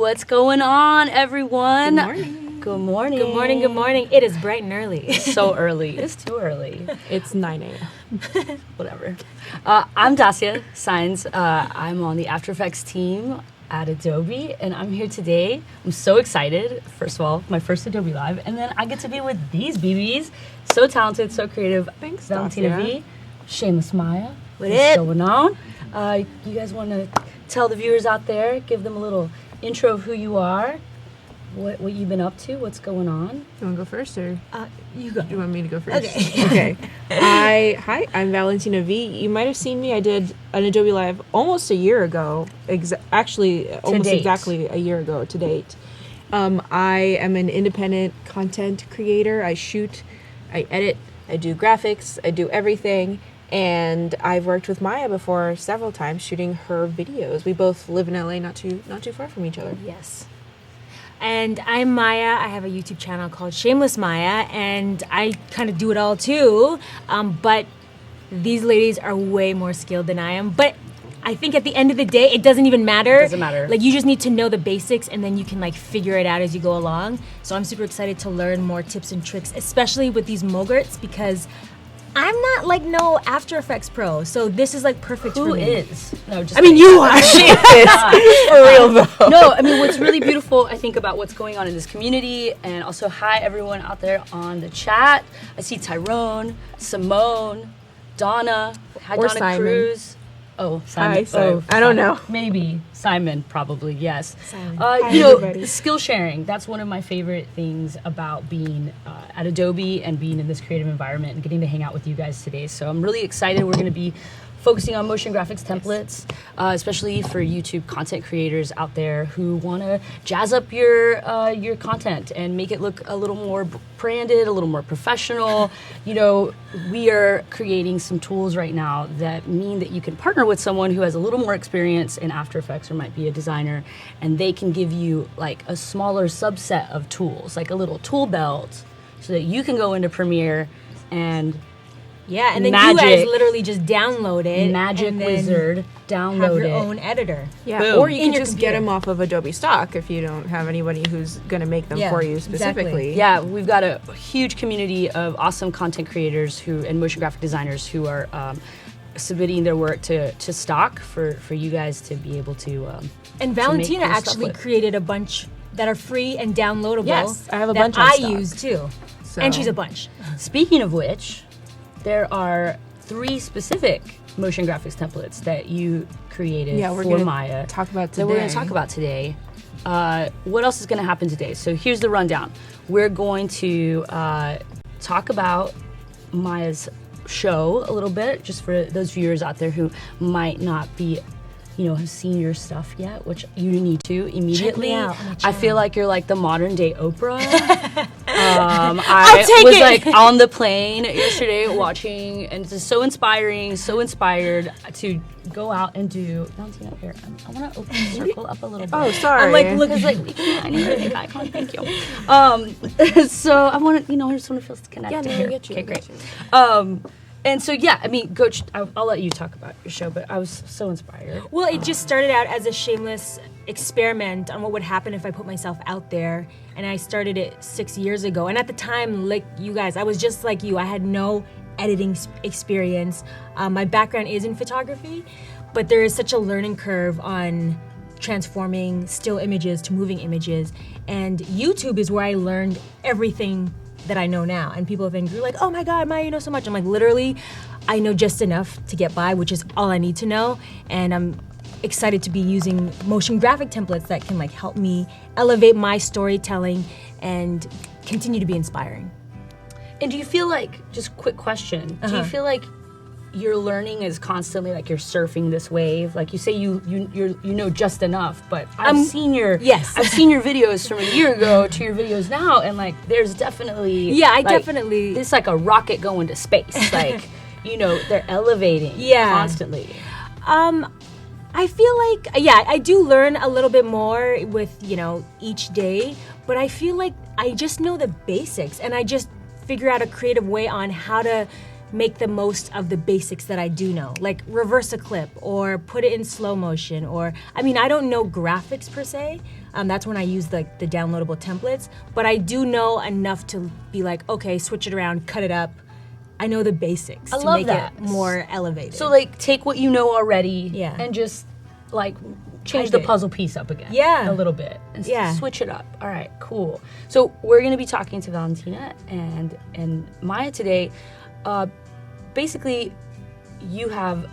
What's going on, everyone? Good morning. Good morning. Good morning, good morning. It is bright and early. It's so early. It's too early. It's 9 a.m. Whatever. I'm Dacia Signs. I'm on the After Effects team at Adobe, and I'm here today. I'm so excited. First of all, my first Adobe Live, and then I get to be with these BBs. So talented, so creative. Thanks, Valentina Dacia. Vee, Shameless Maya. What What's up? going on? You guys want to tell the viewers out there, give them a little intro of who you are, what you've been up to, what's going on? You want to go first, or You go. do you want me to go first? Okay. Okay. Hi, I'm Valentina Vee. You might have seen me. I did an Adobe Live almost a year ago. Almost date. exactly a year ago to date. I am an independent content creator. I shoot, I edit, I do graphics, I do everything. And I've worked with Maya before several times shooting her videos. We both live in LA, not too far from each other. Yes. And I'm Maya. I have a YouTube channel called Shameless Maya, and I kind of do it all too. But these ladies are way more skilled than I am. But I think at the end of the day, it doesn't even matter. It doesn't matter. Like, you just need to know the basics, and then you can like figure it out as you go along. So I'm super excited to learn more tips and tricks, especially with these Mogurts, because I'm not like no After Effects pro. So this is like perfect for Who me. is? No, just I mean, you are. For real though. No, I mean, what's really beautiful, I think, about what's going on in this community, and also hi everyone out there on the chat. I see Tyrone, Simone, Donna, hi Or Donna Simon. Cruz. Oh, Simon. Hi, so Oh, I don't Simon. know. Maybe Simon, probably yes. Simon. Hi, You know, everybody. skill sharing. That's one of my favorite things about being at Adobe and being in this creative environment and getting to hang out with you guys today. So I'm really excited. We're going to be focusing on motion graphics templates, especially for YouTube content creators out there who want to jazz up your content and make it look a little more branded, a little more professional. You know, we are creating some tools right now that mean that you can partner with someone who has a little more experience in After Effects or might be a designer, and they can give you like a smaller subset of tools, like a little tool belt, so that you can go into Premiere and Yeah, and then Magic. you guys literally just download it. Magic and then Wizard, have download your it. own editor. Yeah, Boom. or you In can your just computer. get them off of Adobe stock if you don't have anybody who's going to make them Yeah, for you exactly. specifically. Yeah, we've got a huge community of awesome content creators and motion graphic designers who are submitting their work to stock for you guys to be able to. And to Valentina make cool stuff actually with. created a bunch that are free and downloadable. Yes, I have a that bunch on I stock. use too. So- And she's a bunch. Speaking of which, there are 3 specific motion graphics templates that you created Yeah, we're for gonna Maya talk about that we're going to today. talk about today. What else is going to happen today? So here's the rundown. We're going to talk about Maya's show a little bit, just for those viewers out there who might not be, have seen your stuff yet, which you need to immediately. out on my I feel channel. like you're like the modern day Oprah. I take was it. like on the plane yesterday watching, and it's just so inspiring, so inspired to go out and do. Valentina, here, I want to open the circle up a little bit. Oh, sorry. I'm like, look, Because I need to make eye contact. Thank you. So I want to, I just want to feel connected Yeah, no, I here. get you, Okay, I great. get you. And so yeah, I mean, Coach, I'll let you talk about your show, but I was so inspired. well, it just started out as a shameless experiment on what would happen if I put myself out there. And I started it 6 years ago. And at the time, like you guys, I was just like you. I had no editing experience. My background is in photography, but there is such a learning curve on transforming still images to moving images. And YouTube is where I learned everything that I know now. And people have been like, oh my God, Maya, you know so much. I'm like, literally, I know just enough to get by, which is all I need to know. And I'm excited to be using motion graphic templates that can like help me elevate my storytelling and continue to be inspiring. And do you feel like, just quick question, do you feel like your learning is constantly like you're surfing this wave? Like you say you know just enough, but I've seen your videos from a year ago to your videos now, and like there's definitely it's like a rocket going to space. Like they're elevating constantly. I feel like, I do learn a little bit more with, each day, but I feel like I just know the basics, and I just figure out a creative way on how to make the most of the basics that I do know, like reverse a clip or put it in slow motion, or, I mean, I don't know graphics per se. That's when I use the downloadable templates. But I do know enough to be like, okay, switch it around, cut it up. I know the basics to love make that. it more elevated. So like take what you know already Yeah. and just like change Type the it. puzzle piece up again. Yeah. A little bit. And Yeah. switch it up. All right, cool. So we're gonna be talking to Valentina and Maya today. Basically, you have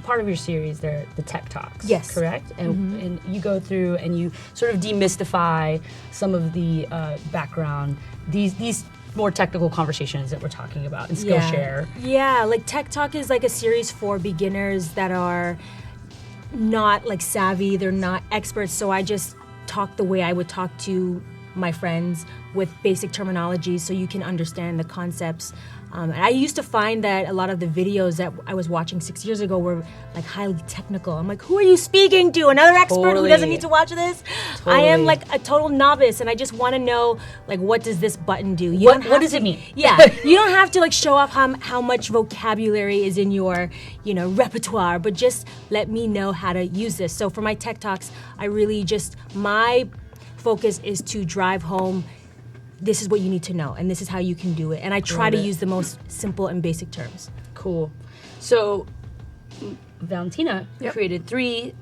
part of your series there, the Tech Talks. Yes. Correct? And you go through and you sort of demystify some of the background, these more technical conversations that we're talking about and Skillshare. Yeah, like Tech Talk is like a series for beginners that are not like savvy, they're not experts, so I just talk the way I would talk to my friends with basic terminology so you can understand the concepts. And I used to find that a lot of the videos that I was watching 6 years ago were like highly technical. I'm like, who are you speaking to? Another expert who Totally. doesn't need to watch this? I am Totally. like a total novice and I just want to know like what does this button do? You What don't have does to- it mean? Yeah, you don't have to like show off how much vocabulary is in your, repertoire, but just let me know how to use this. So for my Tech Talks, I really just, my focus is to drive home, this is what you need to know, and this is how you can do it. And I try Love to it. use the most simple and basic terms. Cool. So, Valentina Yep. created 3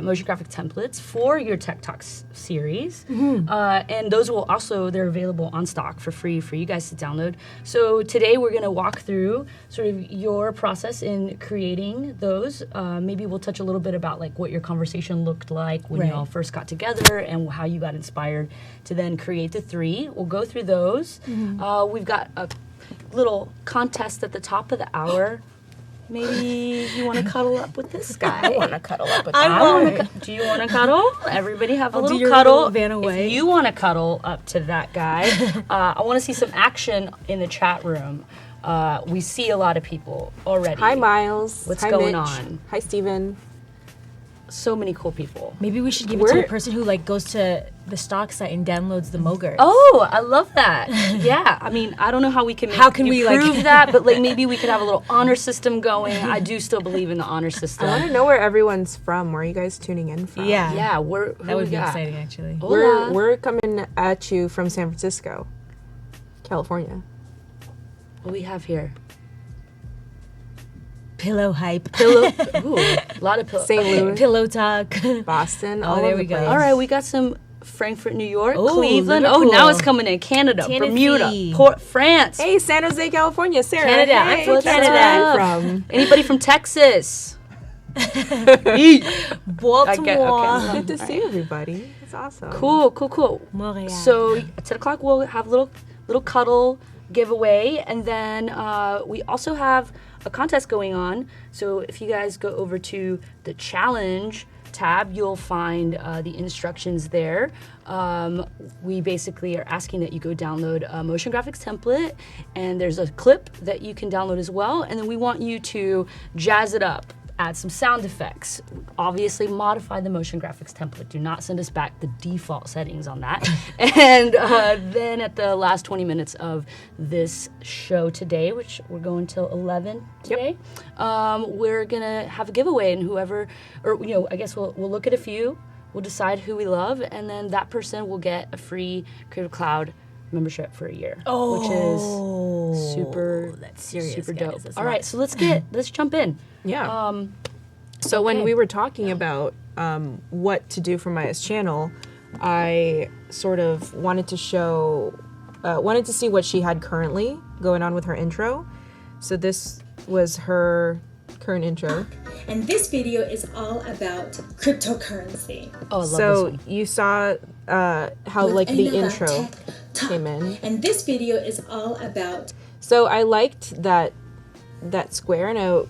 motion graphic templates for your Tech Talks series. And those will also, they're available on stock for free for you guys to download. So today we're going to walk through sort of your process in creating those. Maybe we'll touch a little bit about like what your conversation looked like when you Right. all first got together and how you got inspired to then create the 3. We'll go through those. We've got a little contest at the top of the hour. Maybe you want to cuddle up with this guy. I want to cuddle up with I that. want Do you want to cuddle? Everybody have a I'll do little your cuddle. little van away. If you want to cuddle up to that guy, I want to see some action in the chat room. We see a lot of people already. Hi, Miles. What's Hi, going Mitch. on? Hi, Steven. So many cool people. Maybe we should give it to We're- a person who like goes to the stock site and downloads the Mogurts. Oh, I love that. Yeah, I mean, I don't know how we can How can we, like- prove that, but like maybe we could have a little honor system going. I do still believe in the honor system. I want to know where everyone's from. Where are you guys tuning in from? Yeah. Yeah, who That would we be got? exciting actually. Hola. We're coming at you from San Francisco, California. What do we have here? Pillow hype. Pillow. Ooh, a lot of pillow. St. Louis, Pillow talk. Boston. Oh, all there over we the go. place. All right, we got some Frankfurt, New York, Ooh, Cleveland. Oh, Liverpool. now it's coming in Canada, Tennessee. Bermuda, Port, France. Hey, San Jose, California. Sarah. Canada. I'm Hey, from that's Canada. where I'm from. Anybody from Texas? Baltimore. Good to see everybody. It's awesome. Cool. Montreal. So at 10 o'clock we'll have a little cuddle giveaway, and then we also have a contest going on. So if you guys go over to the challenge tab, you'll find the instructions there. We basically are asking that you go download a motion graphics template, and there's a clip that you can download as well, and then we want you to jazz it up. Add some sound effects. Obviously, modify the motion graphics template. Do not send us back the default settings on that. And then at the last 20 minutes of this show today, which we're going till 11 today, we're gonna have a giveaway, and whoever, or I guess we'll look at a few. We'll decide who we love, and then that person will get a free Creative Cloud membership for a year, which is super, that's serious, super guys. dope. That's All right, nuts. so let's jump in. Yeah. So when okay. we were talking about what to do for Maya's channel, I sort of wanted to see what she had currently going on with her intro. So this was her current intro. And this video is all about cryptocurrency. Oh, I love So this one. you saw how with like the another intro tech talk. came in. And this video is all about So I liked that square, and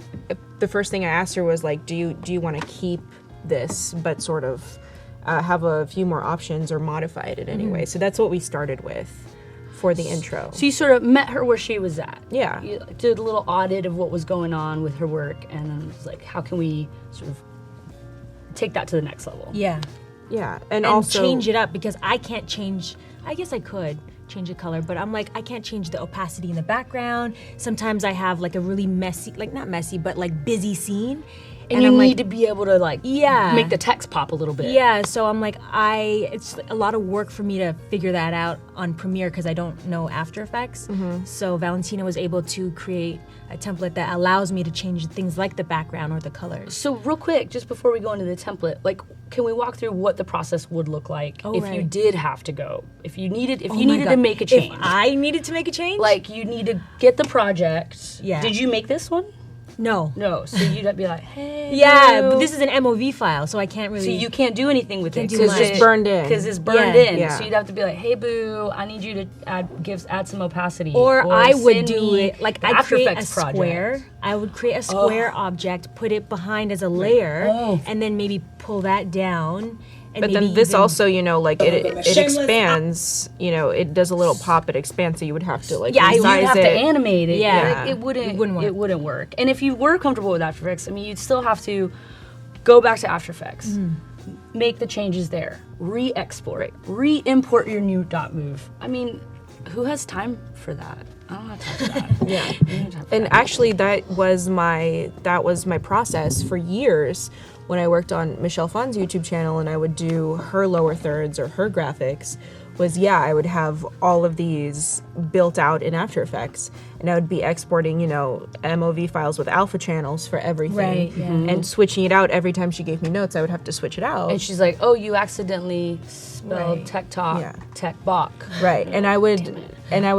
the first thing I asked her was like, do you want to keep this, but sort of have a few more options or modify it in any way? So that's what we started with for the intro. So you sort of met her where she was at. Yeah. You did a little audit of what was going on with her work, and then was like, how can we sort of take that to the next level? Yeah. Yeah, and And also change it up because I can't change. I guess I could change the color, but I'm like, I can't change the opacity in the background. Sometimes I have like a really messy, like not messy, but like busy scene. And you I'm need like, to be able to like make the text pop a little bit. yeah, so I'm like, it's a lot of work for me to figure that out on Premiere because I don't know After Effects. So Valentina was able to create a template that allows me to change things like the background or the colors. So real quick, just before we go into the template, like, can we walk through what the process would look like if you right. did have to go, if you needed Oh to my God. make a change? If I needed to make a change? Like, you need to get the project. Yeah. Did you make this one? No. No. So you'd be like, hey. Yeah, boo. but this is an MOV file, so I can't really. So you can't do anything with it. do Because much. It's burned in. Because it's burned Yeah. in. Yeah. So you'd have to be like, hey, boo, I need you to add some opacity. Or I would send do me it like the I After create a Effects project. square. I would create a square object, put it behind as a layer, and then maybe pull that down. And But maybe then this even- also, you know, like it Shameless. expands, you know, it does a little pop, it expands, so you would have to like Yeah, You'd resize have it. to animate it. Yeah. Like, it wouldn't work. It wouldn't work. And if you were comfortable with After Effects, I mean, you'd still have to go back to After Effects, make the changes there, re-export, re-import your new dot move. I mean, who has time for that? I don't have time for that. Yeah. I don't have time for And that. actually that was my process for years when I worked on Michelle Phan's YouTube channel and I would do her lower thirds or her graphics was I would have all of these built out in After Effects and I would be exporting, you know, MOV files with alpha channels for everything. Right, yeah. And switching it out every time she gave me notes, I would have to switch it out. And she's like, oh, you accidentally spelled Right. tech talk, Yeah. tech bok. Right, and I would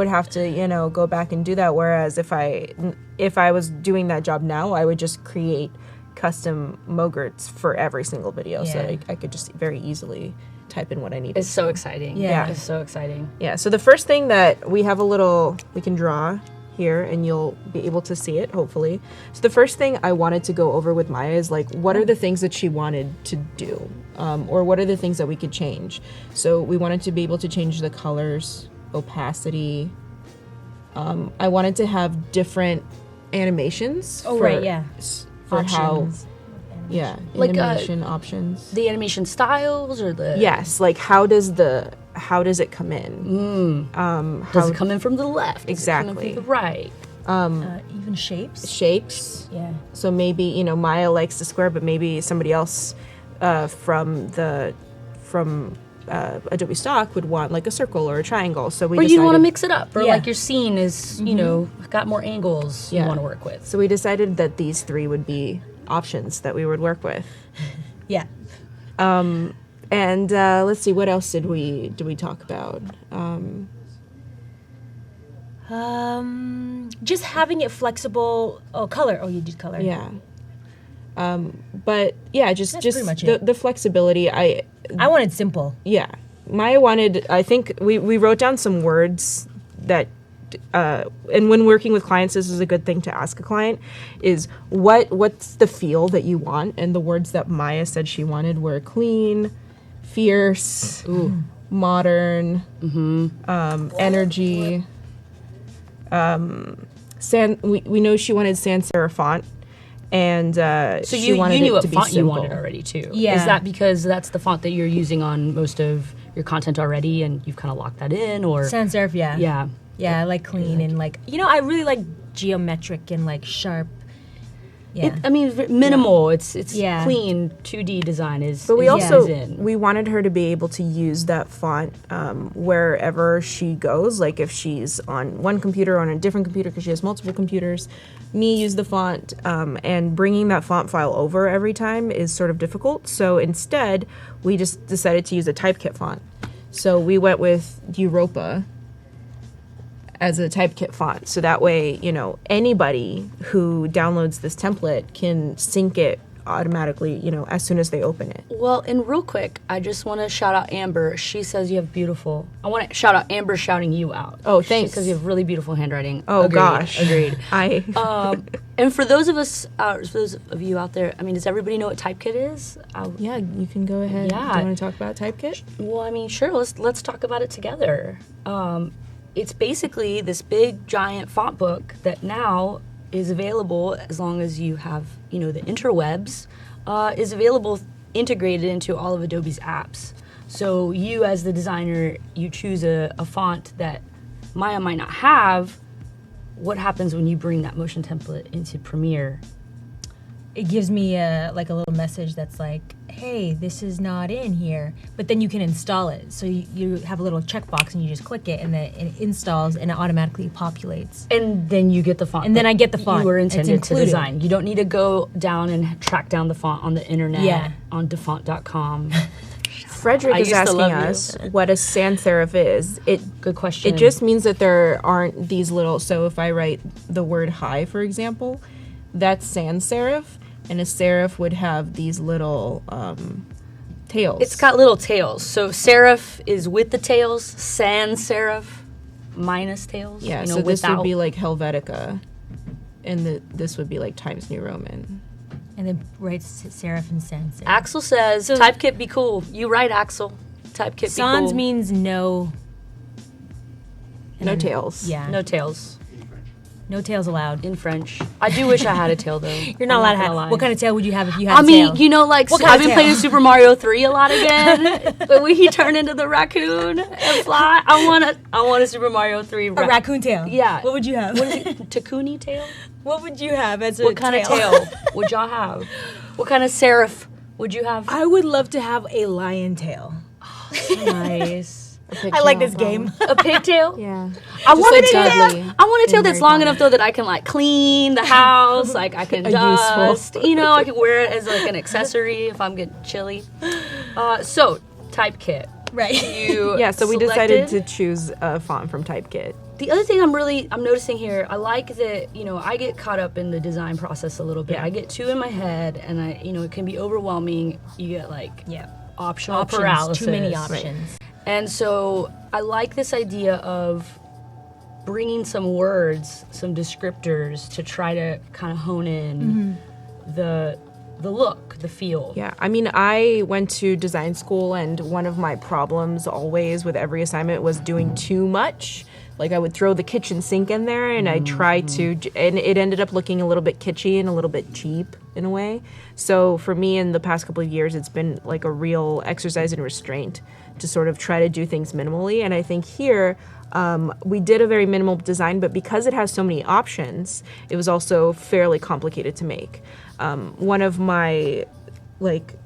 have to, you know, go back and do that. Whereas if I was doing that job now, I would just create custom Mogerts for every single video, so Yeah. I could just very easily type in what I needed. It's so exciting. Yeah. It's so exciting. Yeah. So the first thing that we have we can draw here, and you'll be able to see it hopefully. So the first thing I wanted to go over with Maya is like, what are the things that she wanted to do, or what are the things that we could change? So we wanted to be able to change the colors, opacity. I wanted to have different animations. Oh, right, yeah. For Options. Like, animation options. The animation styles or the Yes, like how does it come in? does it come in from the left? Does it come in Exactly. from the right? Even shapes. Shapes. Yeah. So maybe, you know, Maya likes the square, but maybe somebody else from Adobe stock would want like a circle or a triangle. So we Or decided, you want to mix it up, or Yeah. like your scene is, you know, got more angles you Yeah. want to work with. So we decided that these three would be options that we would work with. Yeah. And let's see, what else did we talk about? Just having it flexible. Oh, color. Oh, you did color. Yeah. But yeah, just pretty much the, it. the flexibility. I wanted simple. Yeah. Maya wanted, I think we wrote down some words that, and when working with clients, this is a good thing to ask a client, is what's the feel that you want? And the words that Maya said she wanted were clean, fierce, modern, energy. We know she wanted sans serif font. And So she you wanted knew it what to be font you simple. wanted already too. Yeah. Is that because that's the font that you're using on most of your content already, and you've kind of locked that in, or Sans serif. Yeah. yeah? Yeah. I like clean and like I really like geometric and like sharp. Yeah. I mean, minimal. It's Yeah. clean. 2D design is. But we is also in. we wanted her to be able to use that font wherever she goes. Like if she's on one computer or on a different computer because she has multiple computers, me use the font, and bringing that font file over every time is sort of difficult. So instead, we just decided to use a Typekit font. So we went with Europa as a Typekit font. So that way, anybody who downloads this template can sync it automatically, as soon as they open it. Well, and real quick, I just want to shout out Amber. She says you have beautiful. I want to shout out Amber shouting you out. Oh, thanks. She says you have really beautiful handwriting. Oh, Agreed, gosh. Agreed. And for those of you out there, I mean, does everybody know what Typekit is? yeah, you can go ahead. Yeah. Do you want to talk about Typekit? Well, I mean, sure. Let's talk about it together. It's basically this big giant font book that now is available as long as you have the interwebs. Is available integrated into all of Adobe's apps. So you, as the designer, you choose a font that Maya might not have. What happens when you bring that motion template into Premiere? it gives me like a little message that's like, hey, this is not in here. But then you can install it. So you have a little checkbox and you just click it and then it installs and it automatically populates. And then you get the font. And then I get the font. You were It's intended to included. design. You don't need to go down and track down the font on the internet, on defont.com. Frederick I is used to asking love you. us what a sans serif is. Good question. It just means that there aren't these little, so if I write the word hi, for example, that's sans serif, and a serif would have these little tails. It's got little tails. So serif is with the tails, sans serif minus tails. Yeah, you know, so this without. would be like Helvetica, and this would be like Times New Roman. And then writes serif and sans serif. Axel says, Typekit be cool. You right, Axel. Typekit be Sans cool. means no. No tails. Yeah. No tails No tails allowed. in French. I do wish I had a tail, though. You're not allowed to gonna have. lie. What kind of tail would you have if you had I a mean, tail? you know, like, What kind I've of been tail? playing Super Mario 3 a lot again. But when he turned into the raccoon and fly, I want a Super Mario 3 a raccoon tail. Yeah. What would you have? What is it? Takuni tail? What would you have as a What kind of tail would y'all have? What kind of serif would you have? I would love to have a lion tail. Nice. I like this game. A pigtail? Yeah. I want like a tail. Dudley I want a tail in that's Harry long Potter. enough though that I can like clean the house, like I can dust. You know, I can wear it as like an accessory if I'm getting chilly. So Typekit. Right. You Yeah, so we decided selected. to choose a font from Typekit. The other thing I'm noticing here, I like that, you know, I get caught up in the design process a little bit. Yeah. I get too in my head and it can be overwhelming. You get like optional Options. paralysis. Too many options. And so I like this idea of bringing some words, some descriptors to try to kind of hone in the look, the feel. Yeah, I mean, I went to design school, and one of my problems always with every assignment was doing too much. Like, I would throw the kitchen sink in there, and I'd try to, and it ended up looking a little bit kitschy and a little bit cheap in a way. So for me, in the past couple of years, it's been like a real exercise in restraint to sort of try to do things minimally. And I think here, we did a very minimal design, but because it has so many options, it was also fairly complicated to make. One of my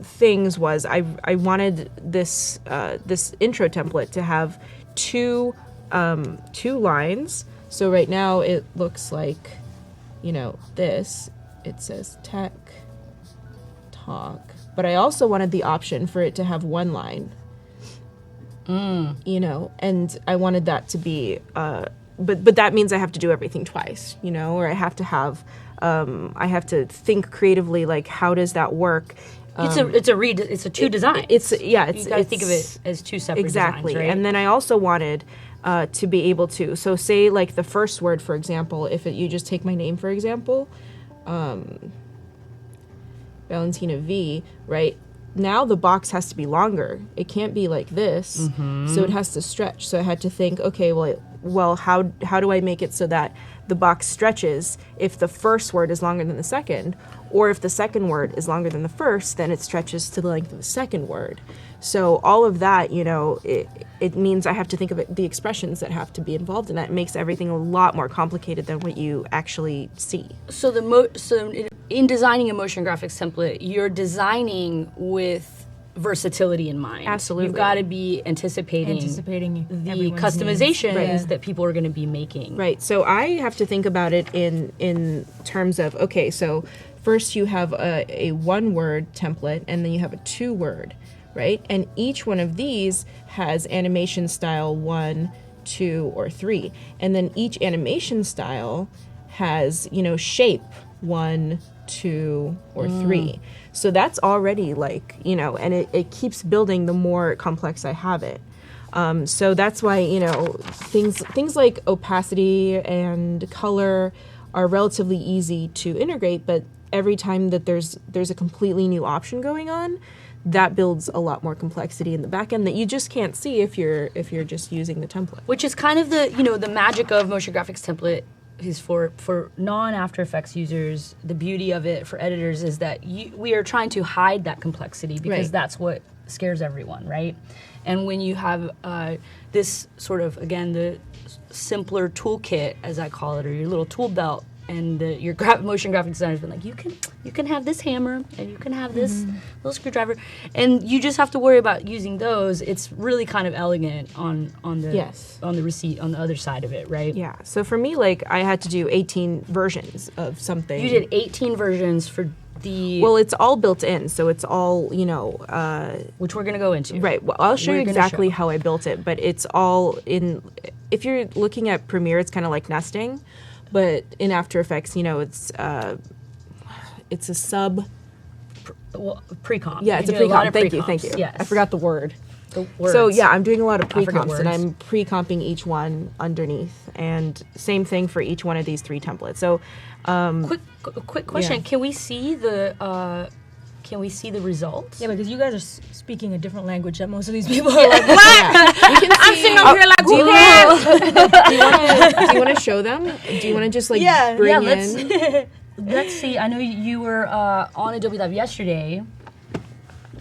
things was I wanted this this intro template to have two lines. So right now it looks like, this. It says tech talk, but I also wanted the option for it to have one line. And I wanted that to be, but that means I have to do everything twice, or I have to have, I have to think creatively, like, how does that work? It's a two designs. You gotta think of it as two separate exactly. designs, right? And then I also wanted to be able to, so say like the first word, for example, you just take my name, for example, Valentina Vee, right? Now the box has to be longer. It can't be like this, so it has to stretch. So I had to think, okay, well, how do I make it so that the box stretches if the first word is longer than the second, or if the second word is longer than the first, then it stretches to the length of the second word. So all of that, it means I have to think of the expressions that have to be involved in that. It makes everything a lot more complicated than what you actually see. So in designing a motion graphics template, you're designing with versatility in mind. Absolutely. You've got to be anticipating the everyone's customizations needs. that people are going to be making. Right. So I have to think about it in terms of, okay, so first you have a one-word template, and then you have a two-word, right? And each one of these has animation style 1, 2, or 3. And then each animation style has, shape 1, 2, or 3. So that's already and it keeps building the more complex I have it. So that's why, things like opacity and color are relatively easy to integrate, but every time that there's a completely new option going on, that builds a lot more complexity in the back end that you just can't see if you're just using the template. Which is kind of the magic of motion graphics template is for non-After Effects users. The beauty of it for editors is that we are trying to hide that complexity because Right. that's what scares everyone, right? And when you have this sort of, again, the simpler toolkit, as I call it, or your little tool belt, your motion graphic designer's been like, you can have this hammer and you can have this little screwdriver, and you just have to worry about using those. It's really kind of elegant on the receipt on the other side of it, right? Yeah. So for me, like, I had to do 18 versions of something. You did 18 versions for the... Well, it's all built in, so it's all, which we're going to go into. Right. Well, I'll show you We're gonna exactly show. how I built it, but it's all in... If you're looking at Premiere, it's kind of like nesting, but in After Effects, it's a sub... Well, pre-comp. Yeah, it's a You're doing pre-comp. lot of Thank you. pre-comps. Yes. I forgot the word. The words. So yeah, I'm doing a lot of I forget pre-comps, and words. I'm pre-comping each one underneath, and same thing for each one of these 3 templates. So, Quick question. Yeah. Can we see the results? Yeah, because you guys are speaking a different language that most of these people are like, what? you can I'm see, sitting over here like, who cares? do you want to show them? Do you want to just like bring in? Let's see. I know you were on Adobe Live yesterday,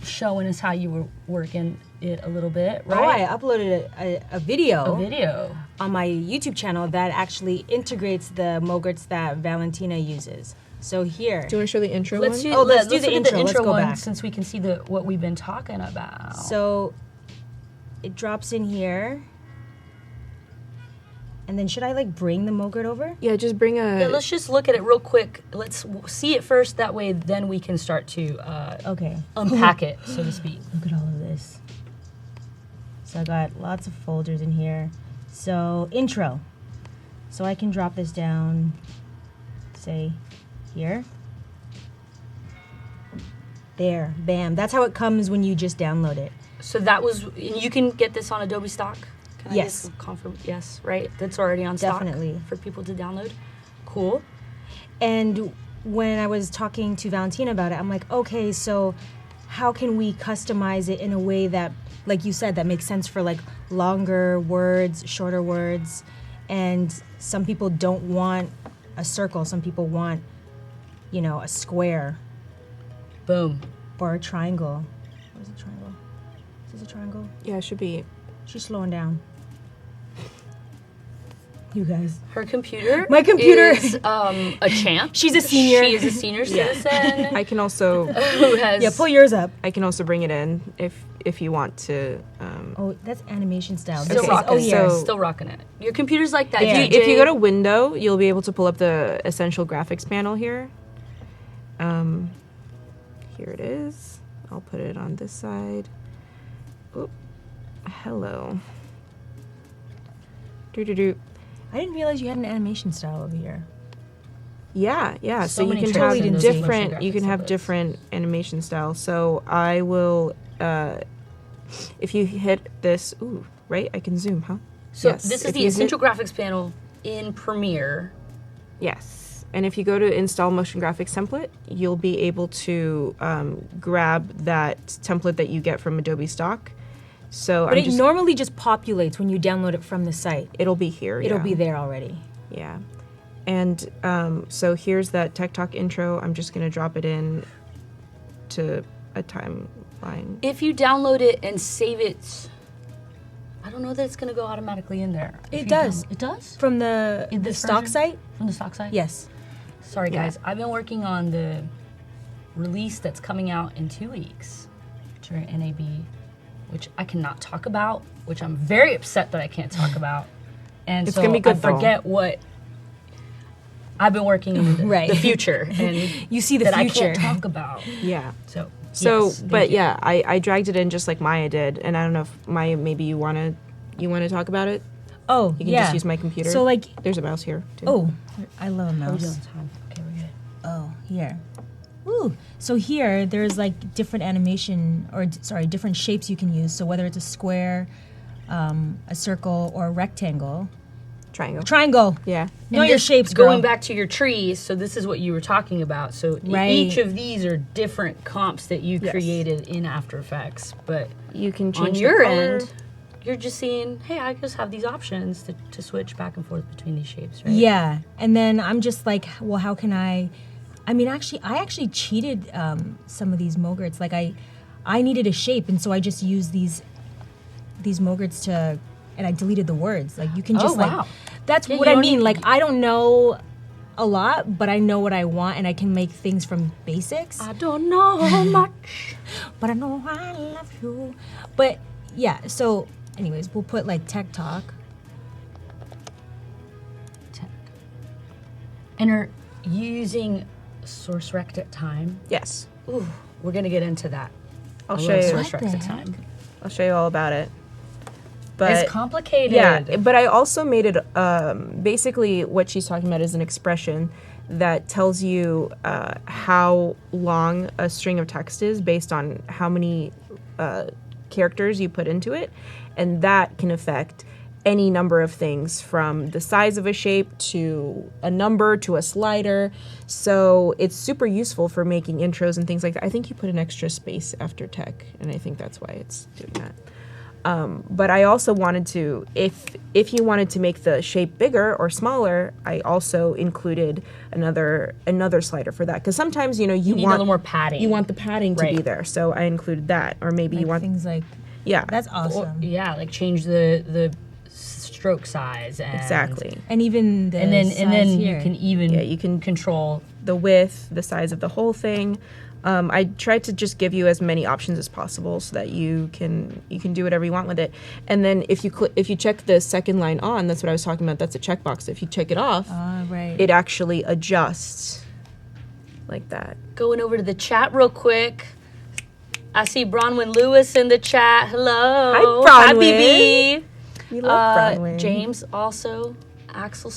showing us how you were working it a little bit, Oh, I right? uploaded a video. A video. On my YouTube channel that actually integrates the Mogurts that Valentina uses. So here. Do you want to show the intro Let's one? do, let's do look the at intro. Let's go one back. since we can see what we've been talking about. So it drops in here. And then should I like bring the Mogurt over? Yeah, just bring a. Yeah, let's just look at it real quick. Let's see it first. That way, then we can start to Okay. unpack it, so to speak. Look at all of this. So I got lots of folders in here. So intro. So I can drop this down, say here. There, bam. That's how it comes when you just download it. So that was, you can get this on Adobe stock? Can I Yes. just confirm? Yes, right? That's already on stock? Definitely. For people to download? Cool. And when I was talking to Valentina about it, I'm like, okay, so how can we customize it in a way that, like you said, that makes sense for like longer words, shorter words, and some people don't want a circle, some people want, a square Boom. or a triangle. What is a triangle? Is this a triangle? Yeah, it should be. She's slowing down. You guys. Her computer. My computer. is a champ. She's a senior. She is a senior citizen I can also. who has. Yeah, pull yours up. I can also bring it in if you want to. Oh, that's animation style. Still This is, rocking oh, it. here. So- Still rocking it. Your computer's like that. There. DJ. If you go to Window, you'll be able to pull up the Essential Graphics panel here. Here it is. I'll put it on this side. Oop. Hello. Do. I didn't realize you had an animation style over here. Yeah. So So you many can tricks have in those different. motion You can graphics have templates. different animation styles. So I will. If you hit this, ooh, right? I can zoom, huh? So Yes. this is If the you hit- Essential Graphics panel in Premiere. Yes. And if you go to Install Motion Graphics Template, you'll be able to grab that template that you get from Adobe Stock. So But it normally just populates when you download it from the site. it'll be here. It'll yeah. be there already. Yeah. And so here's that Tech Talk intro. I'm just going to drop it in to a timeline. If you download it and save it, I don't know that it's going to go automatically in there. If It you does. It does? From the In this stock version? site? From the stock site? Yes. Sorry, Yeah. guys. I've been working on the release that's coming out in 2 weeks during NAB, which I cannot talk about, which I'm very upset that I can't talk about. And It's so gonna be good, I forget what I've been working in the, Right. the future and You see the that future. I can't talk about. Yeah. So, So, yes, thank but you. yeah, I dragged it in just like Maya did, and I don't know if Maya, maybe you want to talk about it. Oh, You can yeah. just use my computer. So like, There's a mouse here too. oh, I love a We're mouse. doing time. Okay, we're good. Oh, here. Ooh. So here, there's like different animation, or different shapes you can use. So whether it's a square, a circle, or a rectangle. Triangle. Triangle. Yeah. Know And your this- shapes, girl. Going back to your trees, so this is what you were talking about. So Right. each of these are different comps that you Yes. created in After Effects. But You can change on the your color. end, you're just seeing, hey, I just have these options to switch back and forth between these shapes, right? Yeah, and then I'm just like, well, how can I mean, actually, I actually cheated some of these Mogurts. Like, I needed a shape, and so I just used these Mogurts and I deleted the words. Like, you can just Oh, wow. that's Yeah, what you I don't mean. need- Like, I don't know a lot, but I know what I want and I can make things from basics. I don't know much, But I know I love you. But yeah, so anyways, we'll put like tech talk. Tech. And are you using source rect at time? Yes. Ooh, we're gonna get into that. I'll I show love you. source What rect the at time. I'll show you all about it. But It's complicated. yeah, but I also made it basically what she's talking about is an expression that tells you how long a string of text is based on how many characters you put into it, and that can affect any number of things from the size of a shape to a number to a slider. So it's super useful for making intros and things like that. I think you put an extra space after tech, and I think that's why it's doing that. But I also wanted to, if you wanted to make the shape bigger or smaller, I also included another slider for that. Because sometimes, you need want a little more padding. You want the padding to be Right. there, so I included that. Or maybe you Like want things like yeah, that's awesome. Yeah, like change the stroke size and exactly. And even the And then here. you can even You can control. the width, the size of the whole thing. I tried to just give you as many options as possible so that you can do whatever you want with it. And then if you check the second line on, that's what I was talking about. That's a checkbox. If you check it off, right. it actually adjusts like that. Going over to the chat real quick. I see Bronwyn Lewis in the chat. Hello. Hi, Hi, Bronwyn. BB. We love Bronwyn. James also. Axel,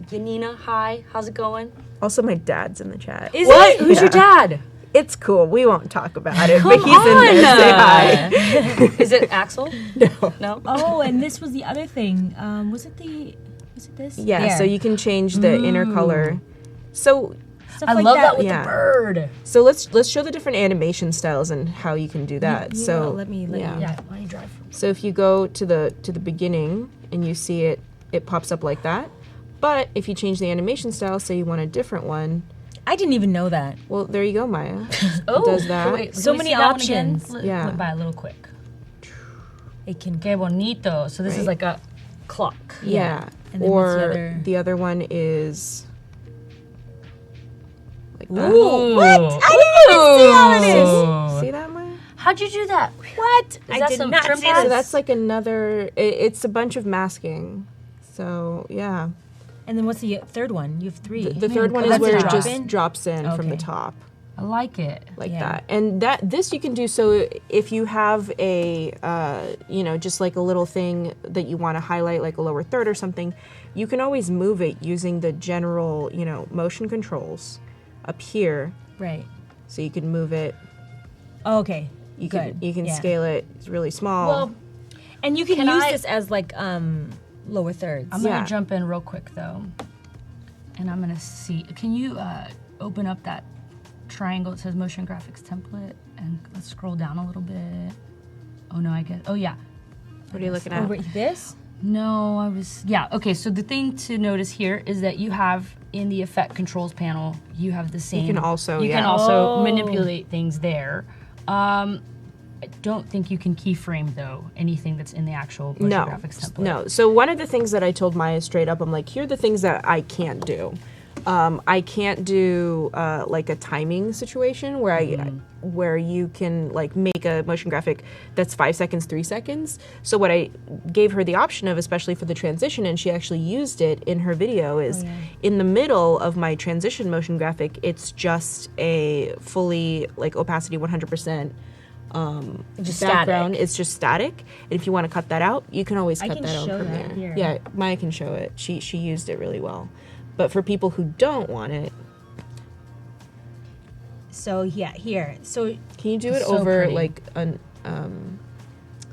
Yanina, hi. How's it going? Also, my dad's in the chat. Is What? it? Who's your dad? It's cool. We won't talk about it, Come but he's in there. Say hi. Is it Axel? No. No? Oh, and this was the other thing. Was it this? Yeah, There. so you can change the inner color. So Stuff I like love that with Yeah. the bird. So let's show the different animation styles and how you can do that. You so know, let me. Yeah, why don't you drive? So if you go to the beginning and you see it pops up like that. But if you change the animation style, say you want a different one, I didn't even know that. well, there you go, Maya. Oh, does that. wait, So can we many see that one again? options. Yeah. Went by a little quick. It can. Que bonito. So this is Right. like a clock. Yeah. And then what's the Or other? the other one is like that. Ooh. What? I didn't even see how it is. See that, Maya? How'd you do that? What? Is I that did some not trim see pads? So this. that's like another. It's a bunch of masking. So yeah, And then what's the third one? You have three. the third one is that's where a it just drop-in? drops in from the Okay. top. I like it. Like Yeah. that, and this you can do. So if you have a just like a little thing that you want to highlight, like a lower third or something, you can always move it using the general motion controls up here. Right. So you can move it. Oh, okay. You Good. can Yeah. scale it. It's really small. Well, And you can Can use I- this as like lower thirds. I'm Yeah. gonna jump in real quick though, and I'm gonna see. Can you open up that triangle? It says Motion Graphics Template, and let's scroll down a little bit. Oh no, I get. Oh yeah. What are you looking Oh, at? wait, this? No, I was. Yeah. Okay. So the thing to notice here is that you have in the Effect Controls panel, you have the same. can also, You can yeah. also Oh. manipulate things there. I don't think you can keyframe though anything that's in the actual Motion No, Graphics template. no. So one of the things that I told Maya straight up, I'm like, here are the things that I can't do. I can't do like a timing situation where you can like make a motion graphic that's 5 seconds, 3 seconds. So what I gave her the option of, especially for the transition, and she actually used it in her video, is in the middle of my transition motion graphic, it's just a fully like opacity 100%. Just background. static. It's just static, and if you want to cut that out, you can always I cut can that out show from that there. here. Yeah, Maya can show it. She used it really well. But for people who don't want it, So yeah, here. So can you do it So over pretty. like an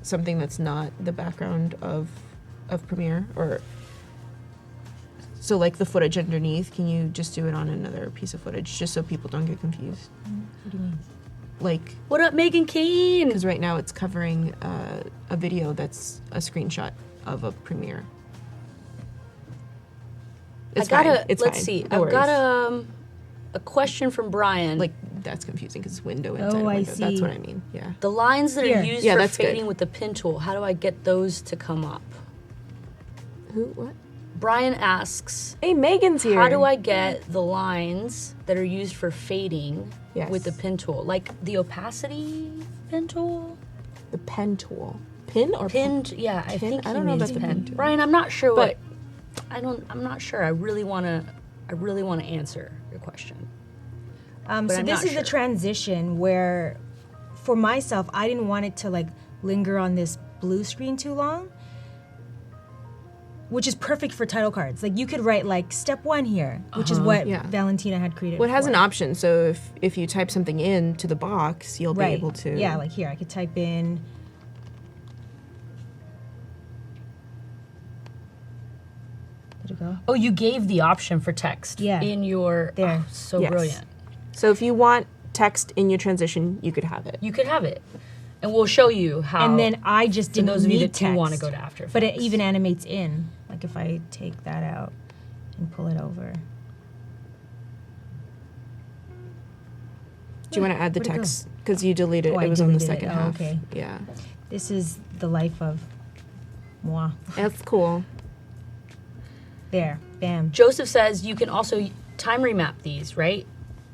something that's not the background of Premiere, or so like the footage underneath? Can you just do it on another piece of footage just so people don't get confused? what do you mean? Like, What up, Megan Keane? because right now it's covering a video that's a screenshot of a Premiere. It's I gotta. fine. It's let's fine. see. No I've got worries. a question from Brian. Like, that's confusing because it's window inside Oh, a I window. That's see. what I mean. Yeah. the lines that Here. are used Yeah, for that's good. fading with the pin tool. How do I get those to come up? Who? What? Brian asks, Hey, Megan's here. how do I get the lines that are used for fading Yes. with the pen tool? Like the opacity pen tool? The pen tool. Pin or Pinned, yeah, I Pin? think I he don't know means about the pen. pen tool. Brian, I'm not sure But- I'm not sure. I really want to answer your question. So I'm this not is sure. the transition where, for myself, I didn't want it to like linger on this blue screen too long, which is perfect for title cards. Like you could write like step 1 here, which is what Yeah. Valentina had created. Well, it has for. an option, so if you type something into the box, you'll be able to. Yeah, like here, I could type in. Did it go? Oh, you gave the option for text Yeah. in your There. Oh, so Yes. brilliant. So if you want text in your transition, you could have it. You could have it. And we'll show you how. And then I just for didn't those of you need that do text, want to go to After Effects. but it even animates in. Like if I take that out and pull it over. Do you want to add the Where'd it go? text? Because you deleted Oh, it. I It was on the deleted it. second Oh, half. okay. Yeah. This is the life of moi. That's cool. There, bam. Joseph says you can also time remap these, right?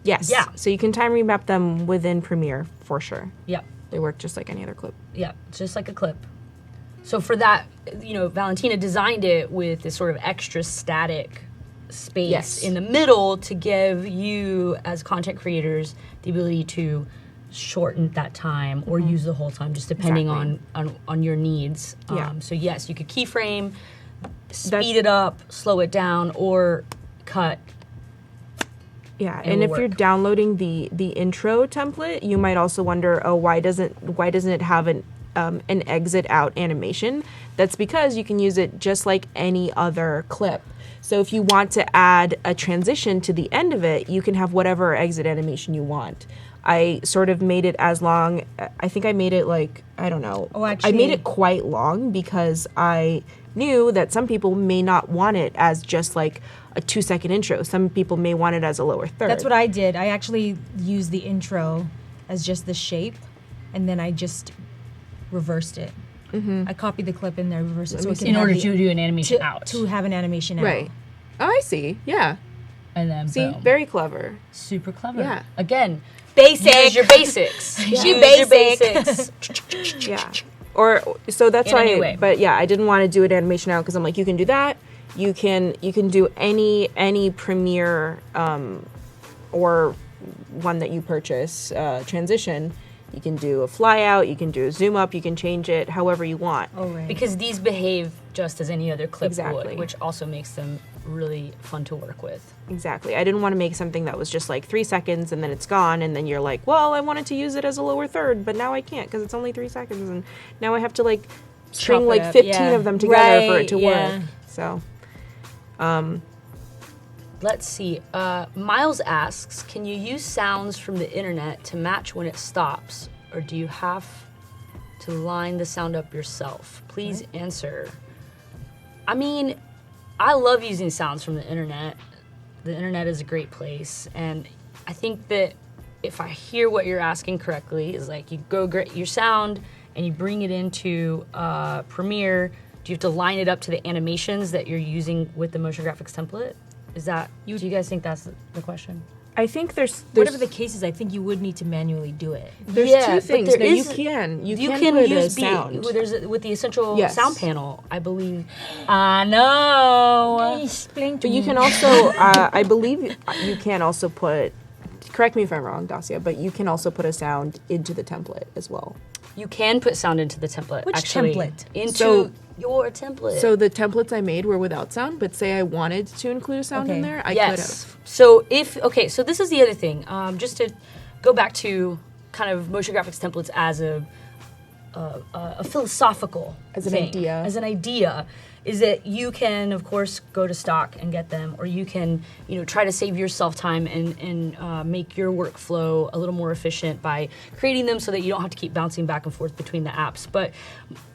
Yes. Yeah. So you can time remap them within Premiere for sure. Yep. They work just like any other clip. Yeah, just like a clip. So for that, Valentina designed it with this sort of extra static space Yes. in the middle to give you, as content creators, the ability to shorten that time or use the whole time, just depending Exactly. on your needs. Yeah. So yes, you could keyframe, speed it up, slow it down, or cut. Yeah, It and will if you're work. downloading the intro template, you might also wonder, oh, why doesn't it have an exit out animation? That's because you can use it just like any other clip. So if you want to add a transition to the end of it, you can have whatever exit animation you want. I sort of made it as long. I think I made it like, I don't know. Oh, I actually- made it quite long because I knew that some people may not want it as just like a 2-second intro. Some people may want it as a lower third. That's what I did. I actually used the intro as just the shape, and then I just reversed it. I copied the clip in there, reversed it, so it can In have order the- to do an animation out. to have an animation out. Right. Oh, I see. Yeah. And then See, boom. very clever. Super clever. Yeah. Again, Basic. use your basics. She Use your basic. basics. Yeah. Or so that's In why. any way. But yeah, I didn't want to do an animation out because I'm like, you can do that. You can do any Premiere or one that you purchase transition. You can do a fly out. You can do a zoom up. You can change it however you want. Oh, right. Because these behave just as any other clip Exactly. would, which also makes them really fun to work with. Exactly. I didn't want to make something that was just like 3 seconds and then it's gone, and then you're like, well, I wanted to use it as a lower third, but now I can't because it's only 3 seconds, and now I have to like string Chop it like up, 15 yeah. of them together for Right, it to yeah. work. So Let's see. Miles asks, can you use sounds from the internet to match when it stops, or do you have to line the sound up yourself? Please answer. I mean, I love using sounds from the internet. The internet is a great place, and I think that if I hear what you're asking correctly, is like you go get your sound and you bring it into Premiere. Do you have to line it up to the animations that you're using with the motion graphics template? Is that, do you guys think that's the question? I think there's Whatever the case is, I think you would need to manually do it. There's Yeah, two but things. there No, is- you can use put a beat. sound. With the essential Yes. sound panel, I believe. I know. Explain to But you me. can also, I believe you can also put, correct me if I'm wrong, Dacia, but you can also put a sound into the template as well. You can put sound into the template. Which actually. template? Into So- your template. So the templates I made were without sound, but say I wanted to include a sound in Okay. there, I could yes. have. So so this is the other thing. Just to go back to kind of motion graphics templates as a philosophical As an thing, idea. As an idea, is that you can of course go to stock and get them, or you can try to save yourself time and make your workflow a little more efficient by creating them so that you don't have to keep bouncing back and forth between the apps. But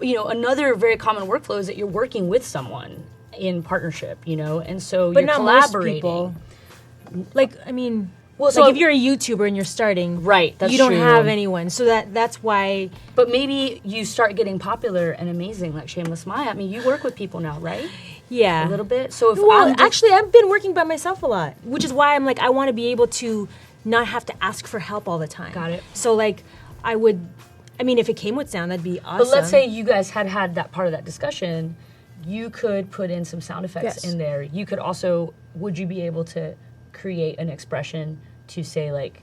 another very common workflow is that you're working with someone in partnership, and so But you're not most collaborating. people. Like, I mean, Well, like so- if you're a YouTuber and you're starting, Right, that's you don't true. have anyone, so that's why. But maybe you start getting popular and amazing, like Shameless Maya. I mean, you work with people now, right? Yeah. a little bit. So if Well, I'm actually, I've been working by myself a lot, which is why I'm like, I want to be able to not have to ask for help all the time. Got it. So like, if it came with sound, that'd be awesome. but let's say you guys had that part of that discussion, you could put in some sound effects Yes. in there. You could also, would you be able to create an expression to say like,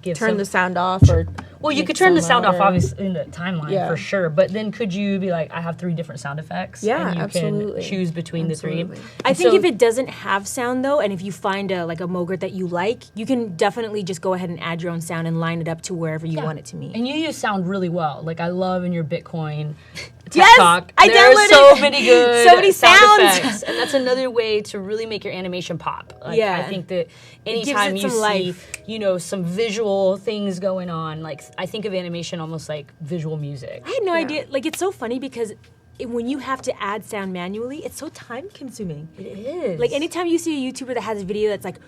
give Turn some, the sound off or well, you make could turn the sound off louder. obviously in the timeline Yeah. for sure, but then could you be like, I have 3 different sound effects, Yeah, and you absolutely. can choose between the Absolutely. 3. I And think so- if it doesn't have sound though, and if you find a Mogurt that you like, you can definitely just go ahead and add your own sound and line it up to wherever you Yeah. want it to meet. And you use sound really well. Like I love in your Bitcoin Yes! talk. I There are downloaded so many good so many sound sounds. effects, and that's another way to really make your animation pop. Like, Yeah. I think that gives anytime it you some see, life. some visual things going on, like I think of animation almost like visual music. I had no idea. Like, it's so funny because when you have to add sound manually, it's so time consuming. It is. Like, anytime you see a YouTuber that has a video that's like,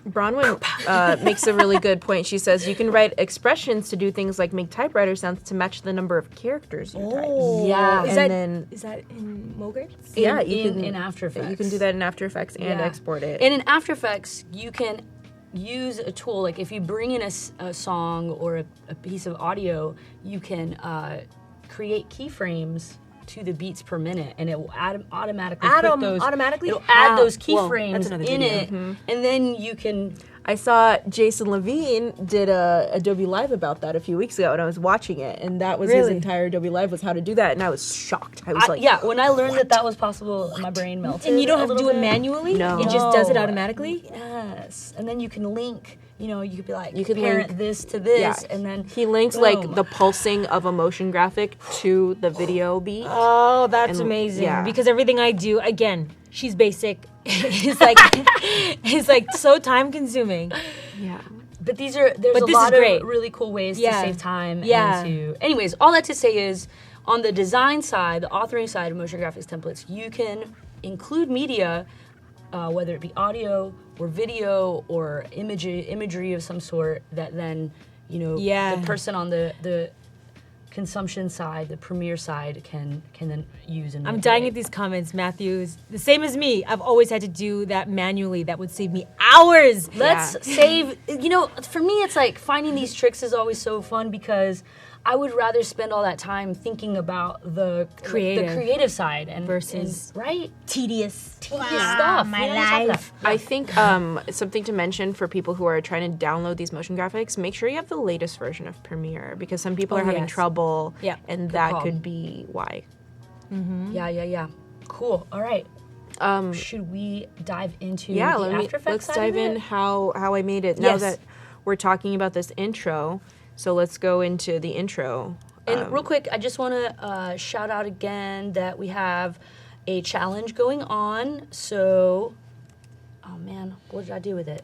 Bronwyn makes a really good point. She says you can write expressions to do things like make typewriter sounds to match the number of characters you type. yeah. is And that, then- is that in Mogurts? Yeah, in After Effects. You can do that in After Effects and Yeah. export it. And in After Effects, you can use a tool, like if you bring in a song or a piece of audio, you can create keyframes to the beats per minute, and it will automatically put those. automatically? It'll add How? those Well, keyframes that's another in video. it, and then you can. I saw Jason Levine did a Adobe Live about that a few weeks ago, and I was watching it, and that was his Really? entire Adobe Live was how to do that, and I was shocked. I was like, Yeah, when I learned that was possible, my brain melted. And you don't a have to little do it bit. manually? No. It just does it No. automatically? Yes, and then you can link. You could be like, You could parent link- this to this, yeah. and then He linked boom. like the pulsing of a motion graphic to the video beat. Oh, that's And- amazing. yeah. Because everything I do, again, she's basic. it's like so time consuming. Yeah. But there's a this is lot of great. really cool ways Yeah. to save time. Yeah. And to, anyways, all that to say is, on the design side, the authoring side of motion graphics templates, you can include media, whether it be audio or video or imagery of some sort, that then Yeah. the person on the consumption side, the premiere side, can then use and I'm manipulate. dying at these comments, Matthew. Is the same as me. I've always had to do that manually. That would save me hours. Let's save, for me, it's like finding these tricks is always so fun because I would rather spend all that time thinking about the creative side and Versus- right? Tedious. Stuff. my We don't talk life. about- I think something to mention for people who are trying to download these motion graphics, make sure you have the latest version of Premiere because some people are having yes. trouble, Yeah, and good that call. could be why. Yeah. Cool. All right. Um, Should we dive into yeah, the After Effects let's side dive of in it? how I made it. Now Yes. that we're talking about this intro, so let's go into the intro. And real quick, I just want to shout out again that we have a challenge going on. So, oh man, what did I do with it?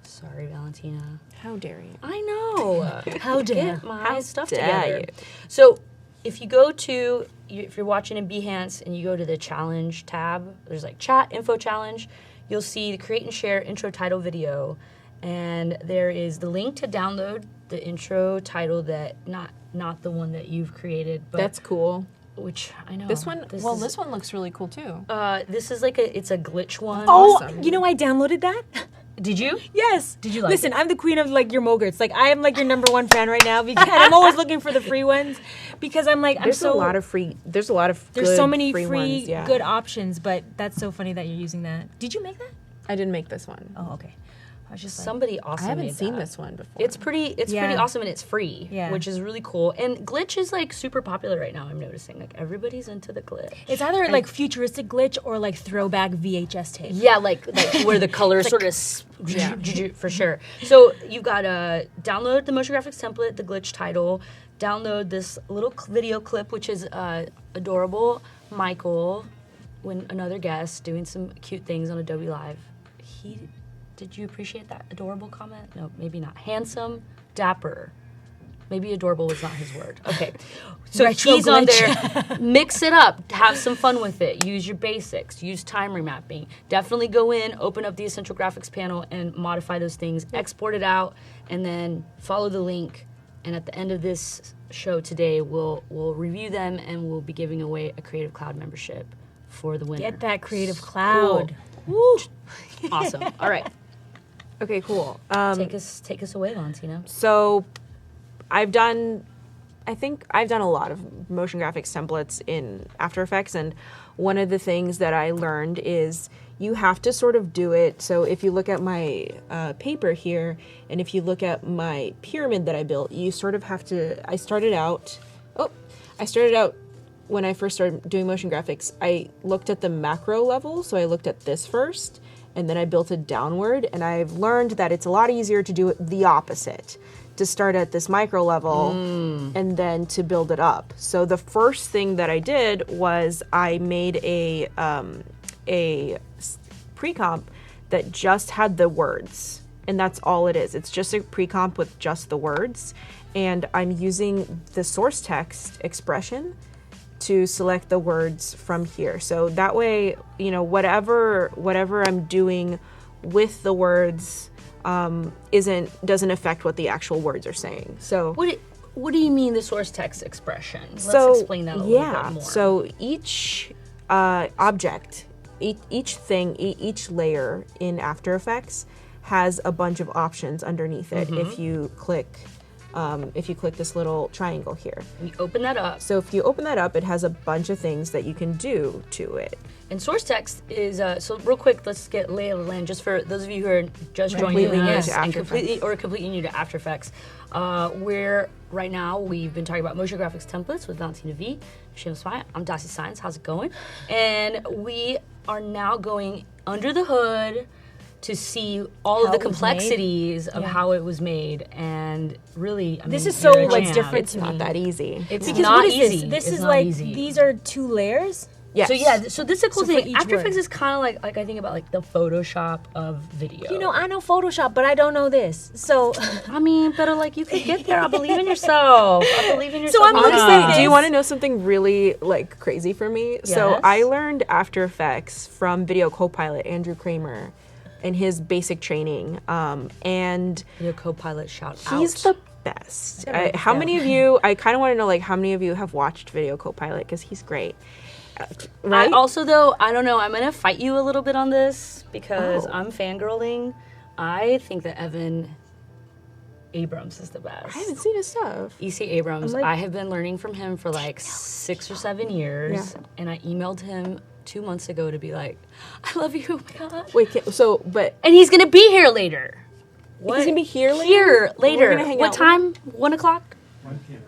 Sorry, Valentina. How dare you? I know. How dare. Get my How stuff dare together. you. So, if you go to, if you're watching in Behance and you go to the challenge tab, there's like chat, info challenge, you'll see the create and share intro title video. And there is the link to download the intro title that, not the one that you've created, but That's cool. which I know. This one, is- this one looks really cool too. this is like it's a glitch one. Oh, Awesome. you know I downloaded that? Did you? Yes. Did you like Listen, it? I'm the queen of like your Mogurts. Like I am like your number one fan right now because and I'm always looking for the free ones because I'm like There's I'm so a lot of free. There's a lot of. there's good so many free ones, yeah. good options, but that's so funny that you're using that. Did you make that? I didn't make this one. Oh, okay. I was just like, Somebody awesome. I haven't made seen that. this one before. It's pretty Yeah. awesome, and it's free, Yeah. which is really cool. And glitch is like super popular right now. I'm noticing like everybody's into the glitch. it's either like futuristic glitch or like throwback VHS tape. Yeah, like where the colors sort of for sure. So you've got to download the motion graphics template, the glitch title, download this little video clip, which is adorable Michael, when another guest doing some cute things on Adobe Live. Did you appreciate that adorable comment? No, maybe not. Handsome, dapper. Maybe adorable was not his word. Okay. So Retro he's on glitch. there. Mix it up. Have some fun with it. Use your basics. Use time remapping. Definitely go in, open up the Essential Graphics panel, and modify those things. Export it out, and then follow the link. And at the end of this show today, we'll review them and we'll be giving away a Creative Cloud membership for the winner. Get that Creative Cloud. Woo! Awesome. All right. Okay, cool. Take us away, Valentina. So I think I've done a lot of motion graphics templates in After Effects, and one of the things that I learned is you have to sort of do it. So if you look at my paper here, and if you look at my pyramid that I built, you sort of have to, I started out when I first started doing motion graphics, I looked at the macro level. So I looked at this first, and then I built it downward, and I've learned that it's a lot easier to do it the opposite, to start at this micro level and then to build it up. So the first thing that I did was I made a pre-comp that just had the words, and that's all it is. It's just a pre-comp with just the words, and I'm using the source text expression to select the words from here. So that way, you know, whatever I'm doing with the words doesn't affect what the actual words are saying. So what do you mean the source text expression? Let's explain that a little bit more. So each object, each layer in After Effects has a bunch of options underneath it. If you click this little triangle here. We open that up. So if you open that up, it has a bunch of things that you can do to it. And source text is, so real quick, let's get lay of the land, just for those of you who are just joining Completely new us to and After completely new to After Effects. Right now, we've been talking about motion graphics templates with Valentina Vee, Shameless. I'm Dasi Science, how's it going? And we are now going under the hood to see all of the complexities of how it was made, and really, I mean, This is so like different It's not that easy. It's Because not what is easy. this? This It's is not like easy. these are 2 layers. Yes. So yeah, so this is a cool So for thing. each After word. Effects is kind of like I think about like the Photoshop of video. You know, I know Photoshop, but I don't know this. So I mean, but like you can get there. I believe in yourself. I believe in yourself. I'm Anna. honestly, Do you want to know something really like crazy for me? So Yes. I learned After Effects from Video Copilot, Andrew Kramer, and his basic training. And Your co-pilot shout he's out. the best. gotta write this How down. many of you? I kind of want to know like how many of you have watched Video Copilot, because he's great. Right? I also, though, I don't know. I'm gonna fight you a little bit on this because Oh. I'm fangirling. I think that Evan Abrams is the best. I haven't seen his stuff. E.C. Abrams. I'm like- I have been learning from him for like 6 or 7 years, Yeah. and I emailed him 2 months ago to be like, "I love you, oh my god." Wait, but And he's gonna be here later. he's gonna be here later. Here later. We're gonna hang What out. time? 1 o'clock.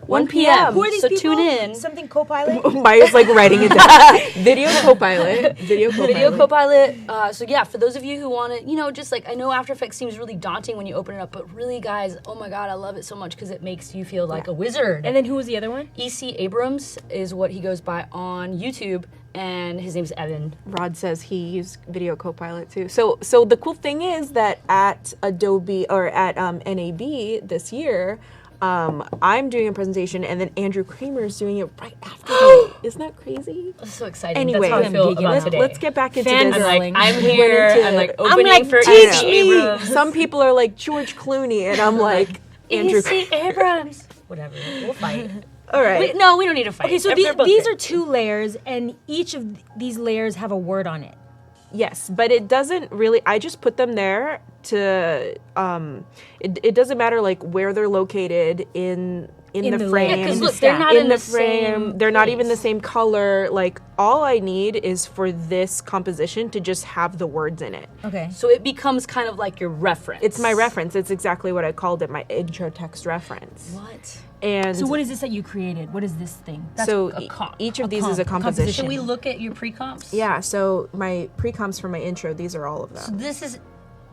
1 p.m. who are these so people? tune in. Something Copilot. Maya's like writing it down. Video Copilot. Video Copilot. Video Copilot. So yeah, for those of you who want to, you know, just like I know After Effects seems really daunting when you open it up, but really, guys, oh my god, I love it so much because it makes you feel like a wizard. And then who was the other one? E.C. Abrams is what he goes by on YouTube, and his name's Evan. Rod says he used Video Copilot too. So the cool thing is that at Adobe or at NAB this year, I'm doing a presentation, and then Andrew Kramer is doing it right after me. Isn't that crazy? This is so exciting. Anyway, That's how I feel I'm about geeking today. Let's get back into I'm this. like, I'm We here. went into- I'm like I'm opening like, for teach E.C. me. Abrams. Some people are like George Clooney, and I'm like Andrew. E.C. Abrams. Whatever. We'll fight. All right. No, we don't need to fight. Okay, so If they're both these good. are 2 layers, and each of these layers have a word on it. Yes, but it doesn't really. I just put them there to. It doesn't matter like where they're located in the the frame. layer, Yeah, 'cause in the look, they're stack. not in the the frame. same They're not even the place. same color. Like all I need is for this composition to just have the words in it. Okay. So it becomes kind of like your reference. It's my reference. It's exactly what I called it, my intro text reference. What? And So what is this that you created? What is this thing? That's so a comp. each of A these is a comp, composition. Should we look at your pre-comps? Yeah, so my pre-comps for my intro, these are all of them. This is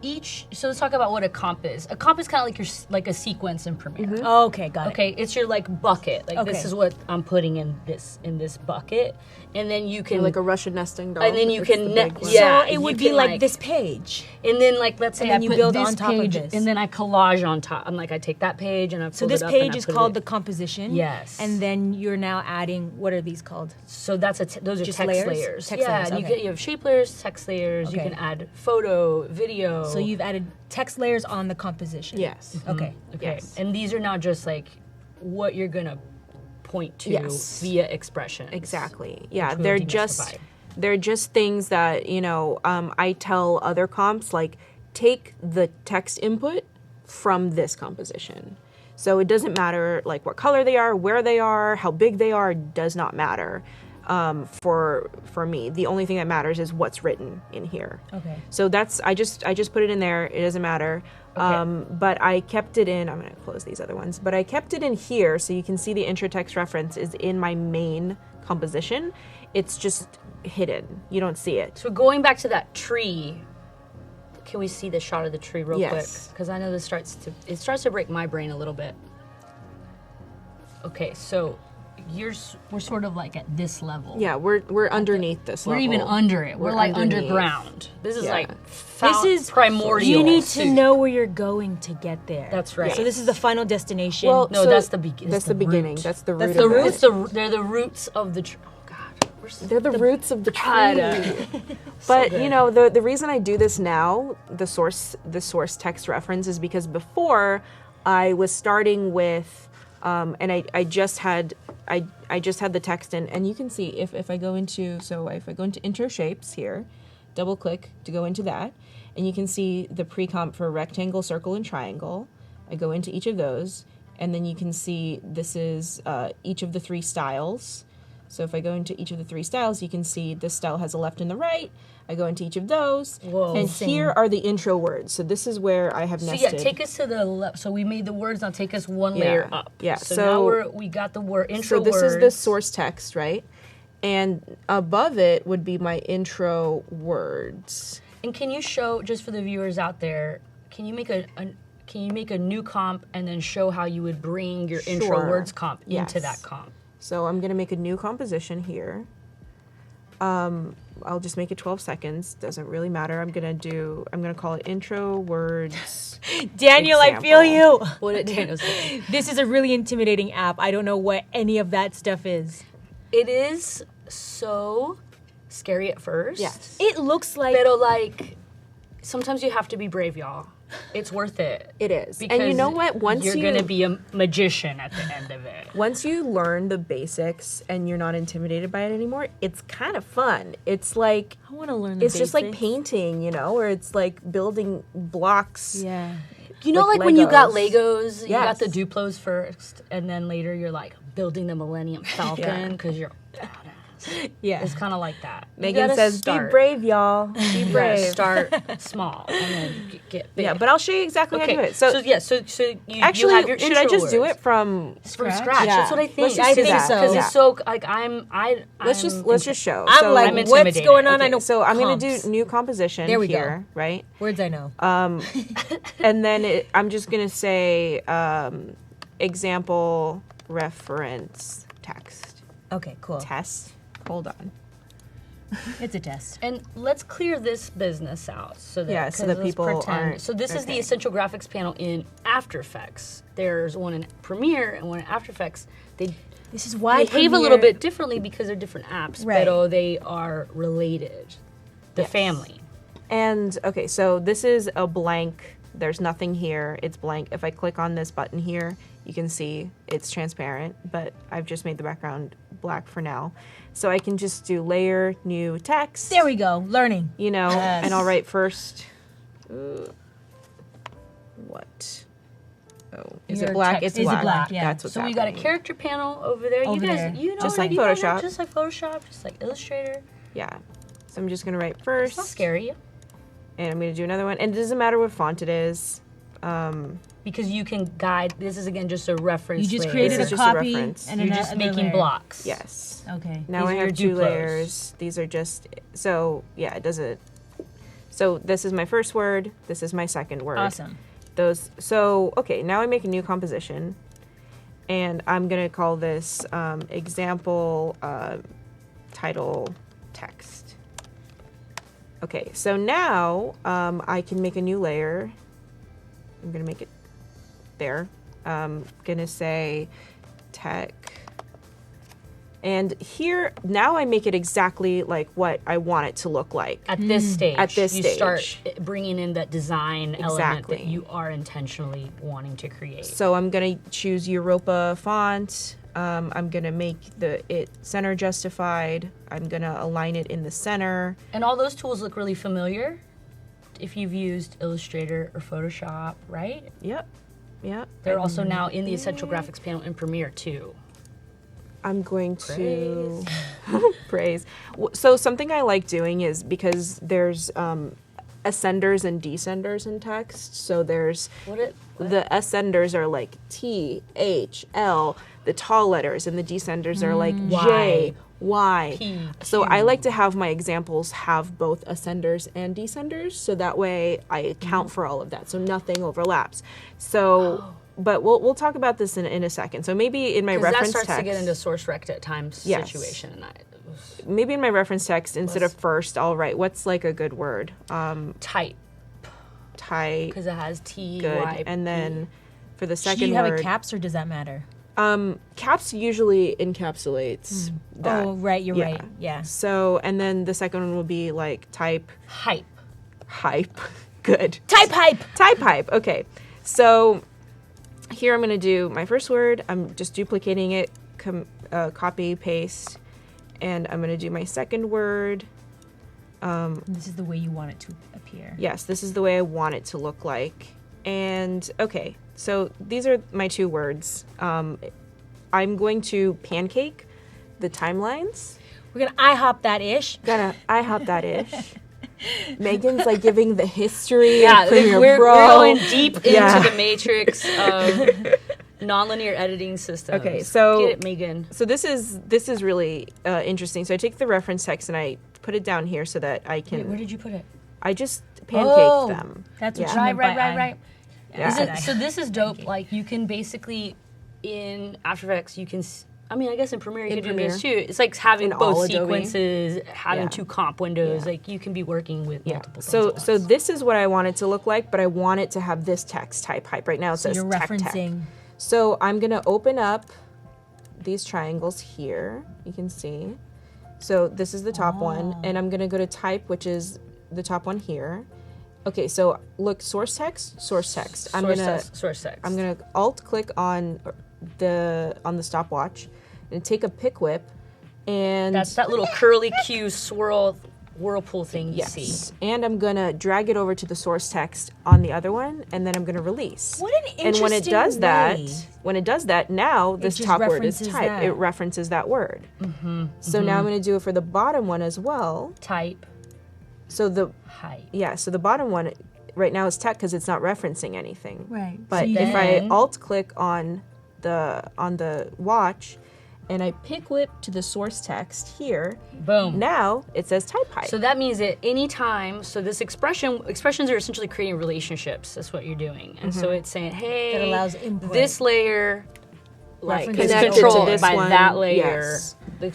each. So let's talk about what a comp is. A comp is kind of like like a sequence in Premiere. Oh, okay, got it. Okay, it's your like bucket. Like this Okay. is what I'm putting in this bucket, and then you can Like a Russian nesting doll. And then you It's can the ne- big one. yeah. So it you would can, be like like- this page. and then like let's say And then I you put build this on top of page, this. and then I collage on top. I'm like I take that page and I So pull this it up and page I is put called the it. composition. Yes. And then you're now adding, what are these called? So that's those are Just text layers? layers. Text yeah, layers, and okay. you have shape layers, text layers. You Okay. can add photo, video. So you've added text layers on the composition. Yes. Okay. Okay, Yes. and these are not just like what you're gonna point to Yes. via expression. Exactly. Yeah, will they're demystify. just things that, I tell other comps, like, take the text input from this composition. So it doesn't matter like what color they are, where they are, how big they are, does not matter. For me, the only thing that matters is what's written in here. Okay. So that's I just put it in there. It doesn't matter. But I kept it in. I'm gonna close these other ones. But I kept it in here so you can see the intro text reference is in my main composition. It's just hidden. You don't see it. So going back to that tree, can we see the shot of the tree real quick? Yes. Because I know this starts to break my brain a little bit. Okay, so we're sort of like at this level. Yeah, we're underneath this We're level. even under it. We're like underneath. underground. This is Yeah. like This is primordial. You need to soup. know where you're going to get there. That's right. So this is the final destination. Well, No, so that's the beginning. That's the beginning. That's the root. That's of the it. root? They're the roots of the tree. Oh God, They're the roots of the tree. God. But good. the reason I do this now, the source text reference, is because before I was starting with, and I just had the text in, and you can see if I go into intro shapes here, double click to go into that, and you can see the pre-comp for rectangle, circle, and triangle. I go into each of those, and then you can see this is each of the 3 styles. So if I go into each of the 3 styles, you can see this style has a left and the right. I go into each of those. Whoa. And here are the intro words. So this is where I have So nested. yeah, take us to the left. So we made the words. Now take us one layer up. Yeah. So So- now we got the word intro So this words. is the source text, right? And above it would be my intro words. And can you show, just for the viewers out there, can you make a new comp and then show how you would bring your intro Sure. words comp into Yes. that comp? So I'm going to make a new composition here. I'll just make it 12 seconds. Doesn't really matter. I'm going to call it intro words. Daniel, I feel you. What did Daniel say? This is a really intimidating app. I don't know what any of that stuff is. It is so scary at first. Yes. It looks like Pero like, sometimes you have to be brave, y'all. It's worth it. It is. Because And you know what? Once you're you gonna be a magician at the end of it. Once you learn the basics and you're not intimidated by it anymore, it's kind of fun. It's like I want to learn the it's just like basics. painting, or it's like building blocks. Yeah. You know, Like like when you got Legos. Legos, you got Yes. the Duplos first, and then later you're like building the Millennium Falcon because you're badass. Yeah. It's kind of like that. You Megan gotta says, start. "Be brave, y'all. Be You gotta brave." start small and then get big. Yeah, but I'll show you exactly how to do it. So, so you actually, have your should I intro just do words. it from? from scratch? Yeah. That's what I think. Let's just do that. Because Yeah. it's so like Let's just show. I'm So- like, I'm what's intimidated. going on? I Okay, know. so I'm gonna comps. do new composition There we go. here, right? Words I know. And then I'm just gonna say example reference text Okay, cool. test. Hold on. It's a test. And let's clear this business out so that, Yeah, so 'cause that let's people pretend. aren't- So this is the okay. essential graphics panel in After Effects. There's one in Premiere and one in After Effects. They This is why behave a little bit differently because they're different apps, Right. but they are related. The Yes. family. And okay, so this is a blank. There's nothing here. It's blank. If I click on this button here, you can see it's transparent, but I've just made the background black for now. So I can just do layer, new text. There we go. Learning. And I'll write first. What? Oh, is Your it black? text- It's is it black. black? Yeah. That's what's So we got a happening. character panel over there. Over you guys, there. you know, Just like you know, Photoshop. just like Photoshop, just like Illustrator. Yeah. So I'm just gonna write It's first. not scary And I'm gonna do another one. And it doesn't matter what font it is. because you can guide. This is again just a reference. You just layer. created This a is just a copy reference. and You're another just making layer. blocks. Yes. Okay. Now These I are your have two Duplos. layers. These are just so yeah. It doesn't. So this is my first word. This is my second word. Awesome. Those. So okay. Now I make a new composition, and I'm gonna call this example title text. Okay. So now I can make a new layer. I'm gonna make it there. Gonna say tech. And here, now I make it exactly like what I want it to look like. At this stage, At this you stage. start bringing in that design element Exactly. that you are intentionally wanting to create. So I'm gonna choose Europa font. I'm gonna make it center justified. I'm gonna align it in the center. And all those tools look really familiar if you've used Illustrator or Photoshop, right? Yep. They're also now in the Essential Graphics panel in Premiere too. I'm going to praise. So something I like doing is because there's ascenders and descenders in text. So there's the ascenders are like T, H, L, the tall letters, and the descenders are like J, Y. P, So Q. I like to have my examples have both ascenders and descenders, so that way I account for all of that, so nothing overlaps. So, but we'll talk about this in a second. So maybe in my reference that starts text, to get into source rect at times Yes. situation. And maybe in my reference text, instead of first, I'll write what's like a good word. type, Type. because it has T, Good. Y, And then for the Do second you have word, a caps or does that matter? caps usually encapsulates that. Oh, right, you're Yeah. right. Yeah. So, and then the second one will be like type, hype. hype. Good. Type hype. Type hype. Okay. So here I'm going to do my first word. I'm just duplicating it, copy, paste, and I'm going to do my second word. This is the way you want it to appear. Yes, this is the way I want it to look like. And okay, so these are my two words. I'm going to pancake the timelines. We're gonna IHOP that ish. I hop that ish. Megan's like giving the history Yeah, of Premiere we're Pro. going deep Yeah. into the matrix of nonlinear editing systems. Okay, so- get it, Megan. So this is really interesting. So I take the reference text and I put it down here so that I can. Wait, where did you put it? I just pancaked them. That's what Yeah. you meant by Right. Yeah. So this is dope. Like you can basically in After Effects you can. I mean, I guess in Premiere you In can do this Premiere. too. It's like having In all both Adobe. sequences, having Yeah. two comp windows. Yeah. Like you can be working with Yeah. multiple. So things so at once. this is what I want it to look like, but I want it to have this text type hype. Right now it says You're tech referencing. tech. So I'm gonna open up these triangles here. You can see. So this is the top one, and I'm gonna go to type, which is the top one here. Okay, so look, source text. source text. I'm gonna alt click on the stopwatch and take a pick whip, and That's that little curly Q swirl whirlpool thing you see. yes, and I'm gonna drag it over to the source text on the other one, and then I'm gonna release. What an interesting And when it does that, now this just top word is references type. that. It references that word. So now I'm gonna do it for the bottom one as well. Type, So the height. so the bottom one right now is tech because it's not referencing anything. Right. But So if I then- alt click on the watch and I pick whip to the source text here, Boom. now it says type height. So that means that any time, so this expressions are essentially creating relationships. That's what you're doing. And so it's saying, hey, That allows input. this layer like is References Connected to controlled this by one, that layer. yes. The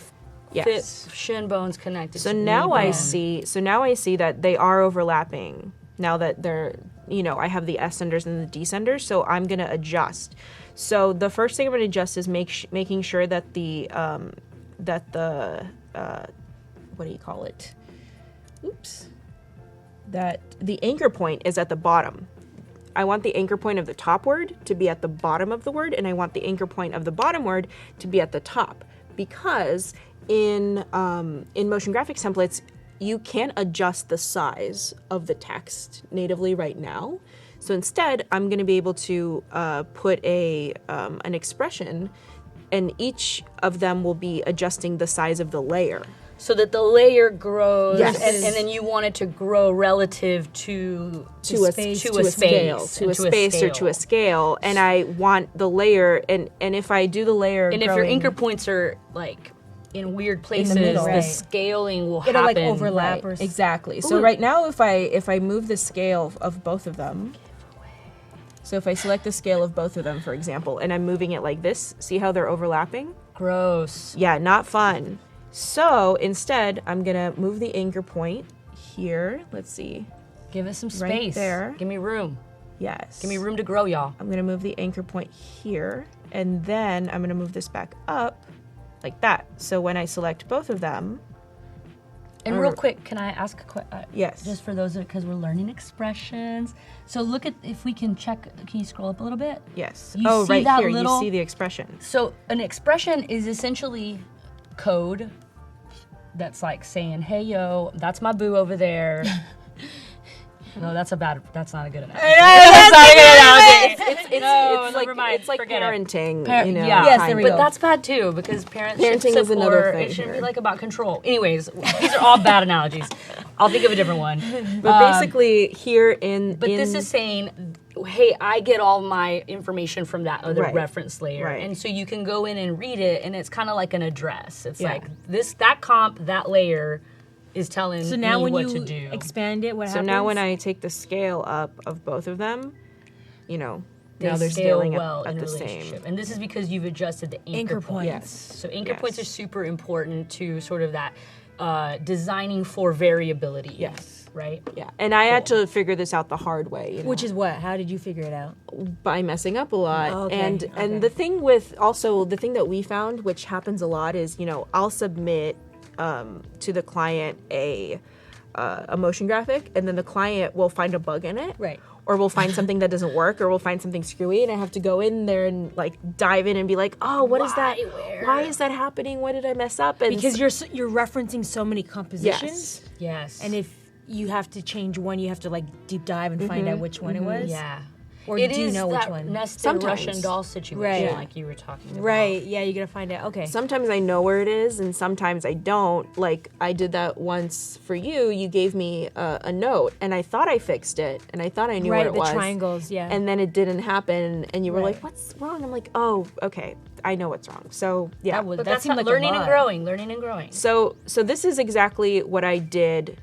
Yes. shin bone's connected So to the now knee I bone. see. So now I see that they are overlapping. Now that they're, I have the ascenders and the descenders. So I'm gonna adjust. So the first thing I'm gonna adjust is making sure that the what do you call it? Oops. That the anchor point is at the bottom. I want the anchor point of the top word to be at the bottom of the word, and I want the anchor point of the bottom word to be at the top, because in motion graphics templates, you can't adjust the size of the text natively right now. So instead, I'm going to be able to put an expression, and each of them will be adjusting the size of the layer. So that the layer grows, Yes. and then you want it to grow relative to To a space, scale, or to a scale, and I want the layer, and if I do the layer, And if your growing- anchor points are like in weird places, middle. the Right. scaling will It'll, like, happen. overlap or exactly. So Ooh. right now, if I move the scale of both of them, so if I select the scale of both of them, for example, and I'm moving it like this, see how they're overlapping? Gross. Yeah, not fun. So instead, I'm gonna move the anchor point here. Let's see. Give us some space. Right there. Give me room. Yes. Give me room to grow, y'all. I'm gonna move the anchor point here, and then I'm gonna move this back up like that. So when I select both of them, And real quick, can I ask a question? Yes. Just for those, because we're learning expressions. So look at, if we can check, can you scroll up a little bit? Yes. You see right that here, little- you see the expression. So an expression is essentially code that's like saying, hey, yo, that's my boo over there. No, that's not a good analogy. That's not a good analogy. It's like parenting, you know. Yeah, Yes, there we but go. that's bad too, because parents should Parenting is another support, thing it shouldn't here. be like about control. Anyways, these are all bad analogies. I'll think of a different one. But basically, here in But this is saying, hey, I get all my information from that other Right. reference layer. Right. And so you can go in and read it, and it's kind of like an address. It's Yeah. like that comp, that layer is telling So now me when what you to do. expand it, what so happens? now when I take the scale up of both of them, you know, now they're scale scaling well up in at the relationship. same. And this is because you've adjusted the anchor Anchor points. Yes. So anchor points are Yes. super important to sort of that designing for variability. Yes. Right? Yeah, and I had to figure this out the hard way, you know, Which is what? How did you figure it out? by messing up a lot. Oh, okay, And okay. the thing with also the thing that we found, which happens a lot, is you know I'll submit to the client a motion graphic, and then the client will find a bug in it, Right. Or we'll find something that doesn't work, or we'll find something screwy, and I have to go in there and like dive in and be like, oh, what is that? Why is that happening? What did I mess up? And Because you're referencing so many compositions, Yes. and if you have to change one, you have to like deep dive and find out which one it was. Yeah. Or It do you is know which that one? nested Sometimes. Russian doll situation, Right. like you were talking about. Right. Yeah, you gotta find out. Okay. sometimes I know where it is, and sometimes I don't. Like I did that once for you. You gave me a note, and I thought I fixed it, and I thought I knew Right, where it the was. triangles, yeah. And then it didn't happen, and you were Right. like, "What's wrong?" I'm like, "Oh, okay, I know what's wrong." So yeah. That was- But That that's seemed not like a learning and lot. growing, learning and growing. So this is exactly what I did.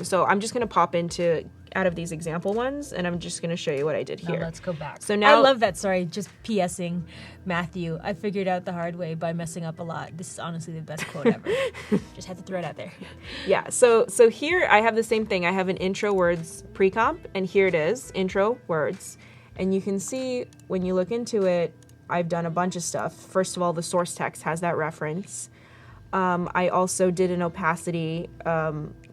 So I'm just gonna pop into out of these example ones, and I'm just gonna show you what I did Now here. let's go back. So now I love that. Sorry, just PSing Matthew. I figured out the hard way by messing up a lot. This is honestly the best quote ever. Just had to throw it out there. Yeah, so here I have the same thing. I have an intro words pre-comp, and here it is, intro words. And you can see when you look into it, I've done a bunch of stuff. First of all, the source text has that reference. I also did an opacity,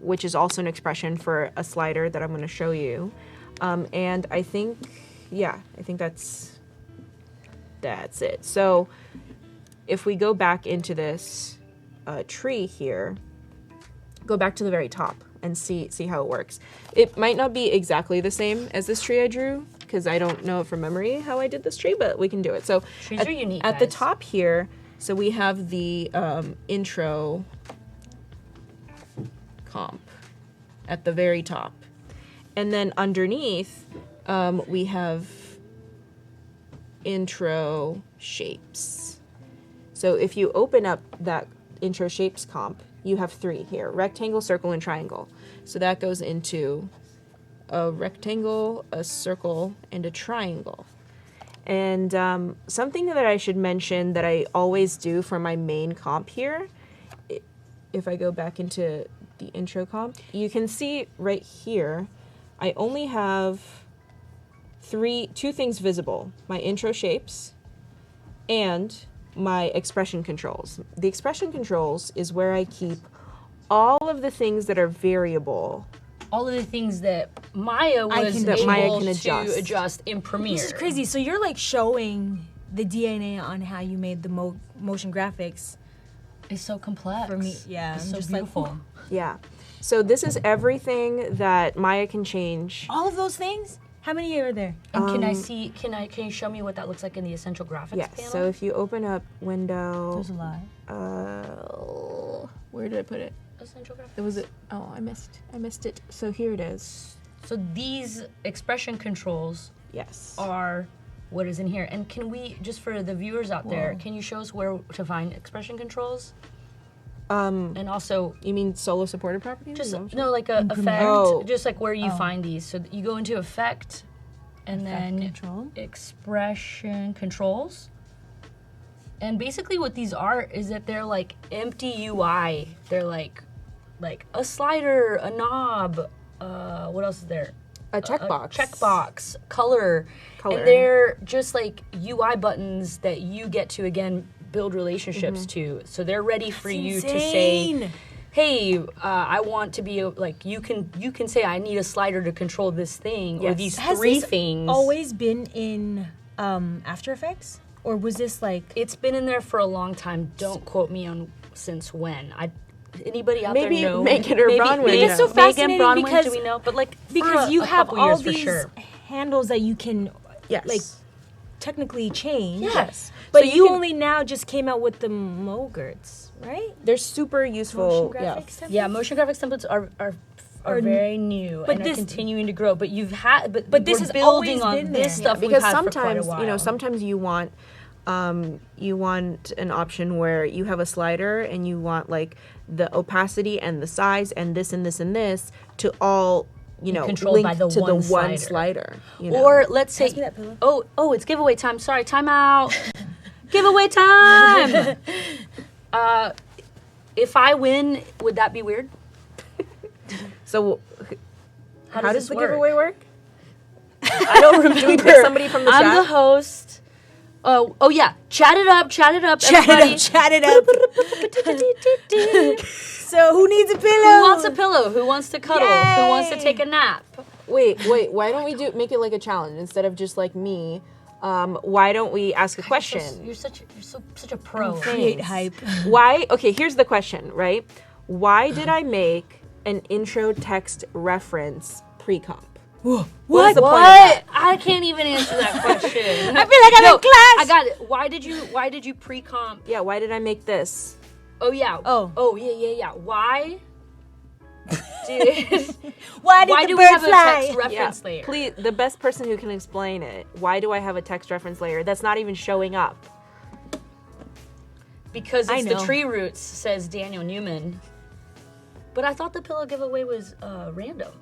which is also an expression for a slider that I'm going to show you. And I think that's it. So if we go back into this tree here, go back to the very top and see how it works. It might not be exactly the same as this tree I drew, because I don't know from memory how I did this tree, but we can do it. So Trees are unique, at the guys. top here, so we have the intro comp at the very top. And then underneath, we have intro shapes. So if you open up that intro shapes comp, you have three here: rectangle, circle, and triangle. So that goes into a rectangle, a circle, and a triangle. And something that I should mention that I always do for my main comp here, if I go back into the intro comp, you can see right here, I only have two things visible: my intro shapes and my expression controls. The expression controls is where I keep all of the things that are variable. All of the things that Maya was can- able that Maya can to adjust. adjust in Premiere. This is crazy. So you're like showing the DNA on how you made the motion graphics. It's so complex. For me, yeah, It's I'm so just like, beautiful. Yeah. So this is everything that Maya can change. All of those things? How many are there? And can I see? Can you show me what that looks like in the essential graphics Yes. panel? So if you open up window, There's a lot. where did I put it? essential graphics. It was it. Oh, I missed it. So here it is. So these expression controls Yes. are what is in here. And can we, just for the viewers out there, Whoa. can you show us where to find expression controls? And also, You mean solo supported properties? just Is that what you- no, like a effect, Oh. just like where you find these. So you go into effect, and then control. expression controls. And basically, what these are is that they're like empty UI. They're like a slider, a knob. What else is there? A checkbox. Checkbox, color. Color. And they're just like UI buttons that you get to again build relationships to. So they're ready for you to say, Insane. hey, I want to be like you can say I need a slider to control this thing or these Has three this things. always been in After Effects, or was this like? It's been in there for a long time. Don't quote me on since when. Anybody out Maybe there know? Megan or Bronwyn Maybe it's so know. fascinating Megan, Bronwyn, because do we know? But like because you a have couple all years for these sure. handles that you can Yes. like technically change. Yes. But So you can- only now just came out with the Mogerts, right? They're super useful. Motion graphics templates? Yeah, motion graphics templates are very new but and this- are continuing to grow. But you've had, but this we're has building always on been this there. stuff Because we've had for quite a sometimes, while. sometimes you want an option where you have a slider and you want like the opacity and the size and this and this and this to all, controlled link by the to one the one slider. slider. You know? Or let's say, Pass me that pillow. oh, it's giveaway time. Sorry, time out. Giveaway time. If I win, would that be weird? So how does this the work? giveaway work? I don't remember. Do we pick somebody from the I'm chat? the host. Oh yeah. Chat it up, everybody. Chat it up. So who needs a pillow? Who wants a pillow? Who wants to cuddle? Who wants to Yay! take a nap? Wait. Why don't we make it like a challenge instead of just like me? Why don't we ask a question? You're such a pro. Create hype. Why? Okay, here's the question, right? Why did I make an intro text reference pre-comp? What? What's the point of What? I can't even answer that question. I feel like I'm in class. I got it. Why did you pre-comp? Yeah, why did I make this? Oh yeah. Oh. Yeah. Why? Did Why did why the do bird we have a fly? text reference layer? Please, the best person who can explain it. Why do I have a text reference layer that's not even showing up? Because I it's the know. tree roots, says Daniel Newman. But I thought the pillow giveaway was random.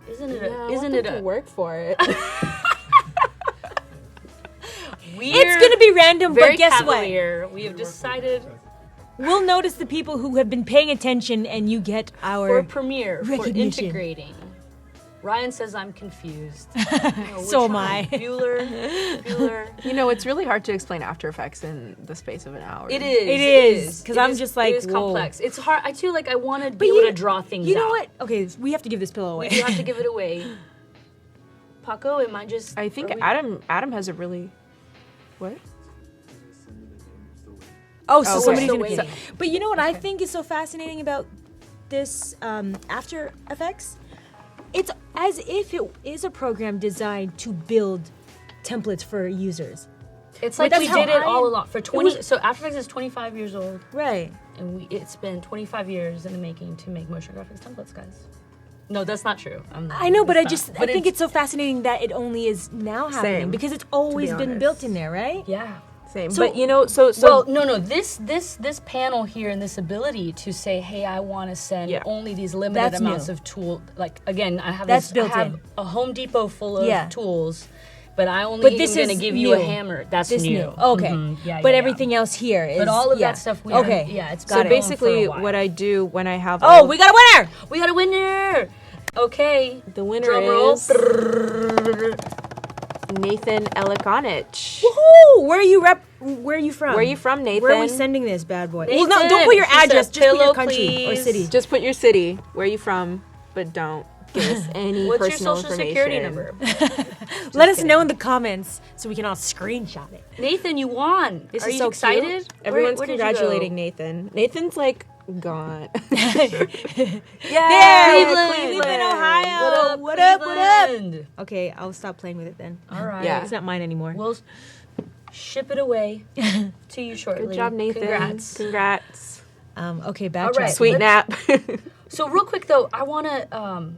Isn't it? Isn't it a work for it? weird? It's gonna be random, very but guess cavalier. We have decided what? We'll notice the people who have been paying attention, and you get for our. Premiere, for recognition. integrating. Ryan says I'm confused. So am I. Bueller. It's really hard to explain After Effects in the space of an hour. It is. It is, 'cause It I'm is- just like, it is whoa. complex. It's hard. I too I want to be But able you- to draw things. You know out. what? Okay, we have to give this pillow We away. do have to give it away. Paco, am I just? I think are we- Adam has a really what? Oh, so Okay. somebody's Still gonna be. waiting. But you know what I think is so fascinating about this After Effects? It's as if it is a program designed to build templates for users. It's Well, like that's we how did it I- all along. For 20, was- so After Effects is 25 years old, Right. and it's been 25 years in the making to make motion graphics templates, guys. No, that's not true. I know, but I it's just not. I think it's so fascinating that it only is now happening Same, because it's always been honest. built in there, right? yeah. Same. So- But so Well, no. This panel here and this ability to say, hey, I want to send Yeah. only these limited That's amounts new. of tool. Like again, I have That's this, built I have in. a Home Depot full of Yeah. tools, but I only But am this going to is give you a new. hammer. That's This new. new. Okay. Mhm. Yeah, but yeah, everything else here is But all of yeah. that stuff we Okay. yeah, it's Got been it. going basically for a while. what I do when I have Oh, we got a winner! We got a winner. Okay. the winner Drum roll. is Nathan Elikonich. Woohoo! Where are you from? Where are you from, Nathan? Where are we sending this bad boy? Nathan, Well, no, don't put your she said address. Just put pillow, your country please. or city. Just put your city. Where are you from? But don't give us any What's your personal social information. security number? Let us know in the comments so we can all screenshot it. Nathan, you won. This Are is you so excited? cute. Everyone's Where did you go? congratulating Nathan. Nathan's like gone. Yeah, Cleveland. Ohio. What up? Cleveland? Okay, I'll stop playing with it then. All right. Yeah. It's not mine anymore. We'll ship it away to you shortly. Good job, Nathan. Congrats. Okay, All right. backtrack. Sweet nap. So real quick though, I want to,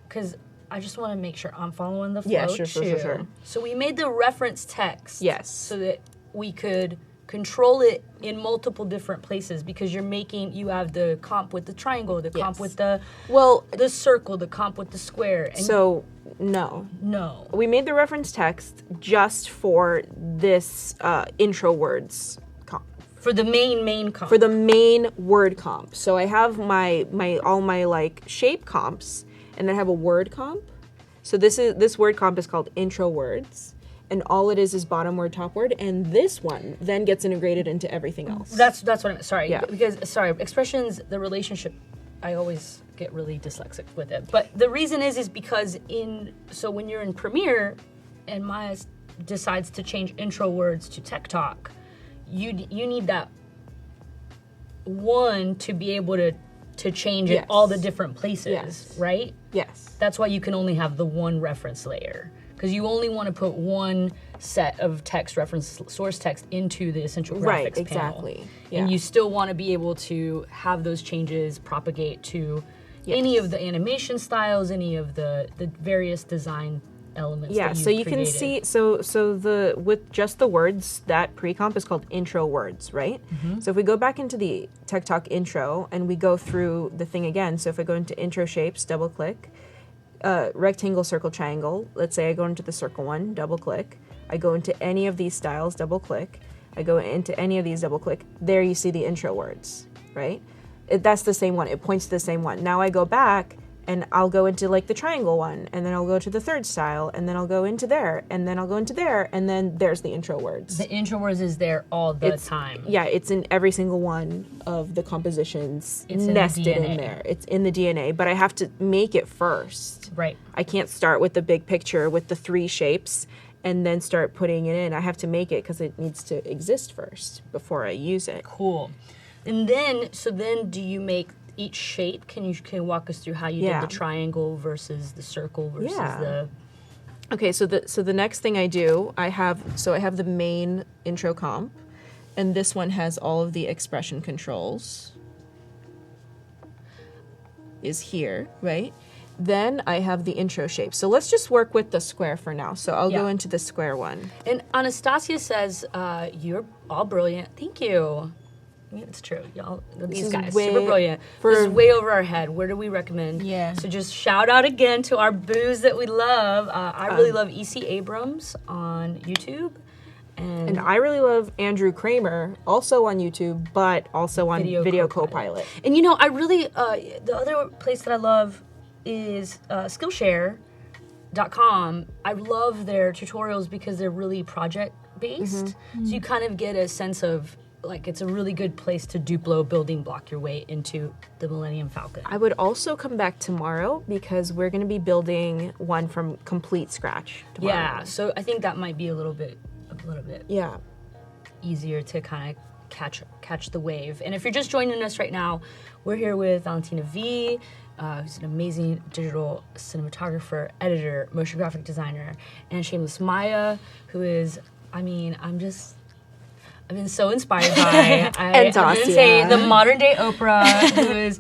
because I just want to make sure I'm following the flow Yeah, sure, too. sure. So we made the reference text. Yes. So that we could control it in multiple different places because you have the comp with the triangle, the comp Yes. with the Well, circle, the comp with the square. And so no. no. We made the reference text just for this intro words comp. For the main comp. For the main word comp. So I have all my like shape comps, and then I have a word comp. So this word comp is called intro words, and all it is bottom-word, top-word, and this one then gets integrated into everything else. That's what I'm sorry. Yeah. Because expressions, the relationship, I always get really dyslexic with it. But the reason is because when you're in Premiere and Maya decides to change intro words to tech talk, you need that one to be able to change it all the different places, right? Yes. That's why you can only have the one reference layer, because you only want to put one set of text reference source text into the essential graphics Right, panel. exactly. Yeah. And you still want to be able to have those changes propagate to any of the animation styles, any of the various design elements. Yeah, that so you've you can created. see, with just the words, that pre-comp is called intro words, right? So if we go back into the Tech Talk intro and we go through the thing again, so if I go into intro shapes, double click, rectangle, circle, triangle, let's say I go into the circle one, double click, I go into any of these styles, double click, I go into any of these, double click, there you see the intro words, right? That's the same one, it points to the same one. Now I go back, and I'll go into like the triangle one, and then I'll go to the third style, and then I'll go into there, and then I'll go into there, and then there's the intro words. The intro words is there all the time. Yeah, it's in every single one of the compositions It's in the nested in DNA. there. It's in the DNA, but I have to make it first. Right. I can't start with the big picture with the 3 shapes and then start putting it in. I have to make it because it needs to exist first before I use it. Cool. And then do you make each shape? Can you walk us through how you did the triangle versus the circle versus the... Okay, so the next thing I do, I have the main intro comp, and this one has all of the expression controls. Is here, right? Then I have the intro shape. So let's just work with the square for now. So I'll go into the square one. And Anastasia says, you're all brilliant. Thank you. Yeah, it's true, y'all. These guys, super brilliant. This is way over our head. Where do we recommend? Yeah. So just shout out again to our boos that we love. I really love E.C. Abrams on YouTube. And I really love Andrew Kramer, also on YouTube, but also on Video Copilot. And you know, I really, the other place that I love is Skillshare.com. I love their tutorials because they're really project-based. So you kind of get a sense of, like, it's a really good place to Duplo building block your way into the Millennium Falcon. I would also come back tomorrow because we're going to be building one from complete scratch tomorrow. Yeah, so I think that might be a little bit easier to kind of catch the wave. And if you're just joining us right now, we're here with Valentina Vee, who's an amazing digital cinematographer, editor, motion graphic designer, and Shameless Maya, who is, I've been so inspired by I'm going to say the modern day Oprah, who's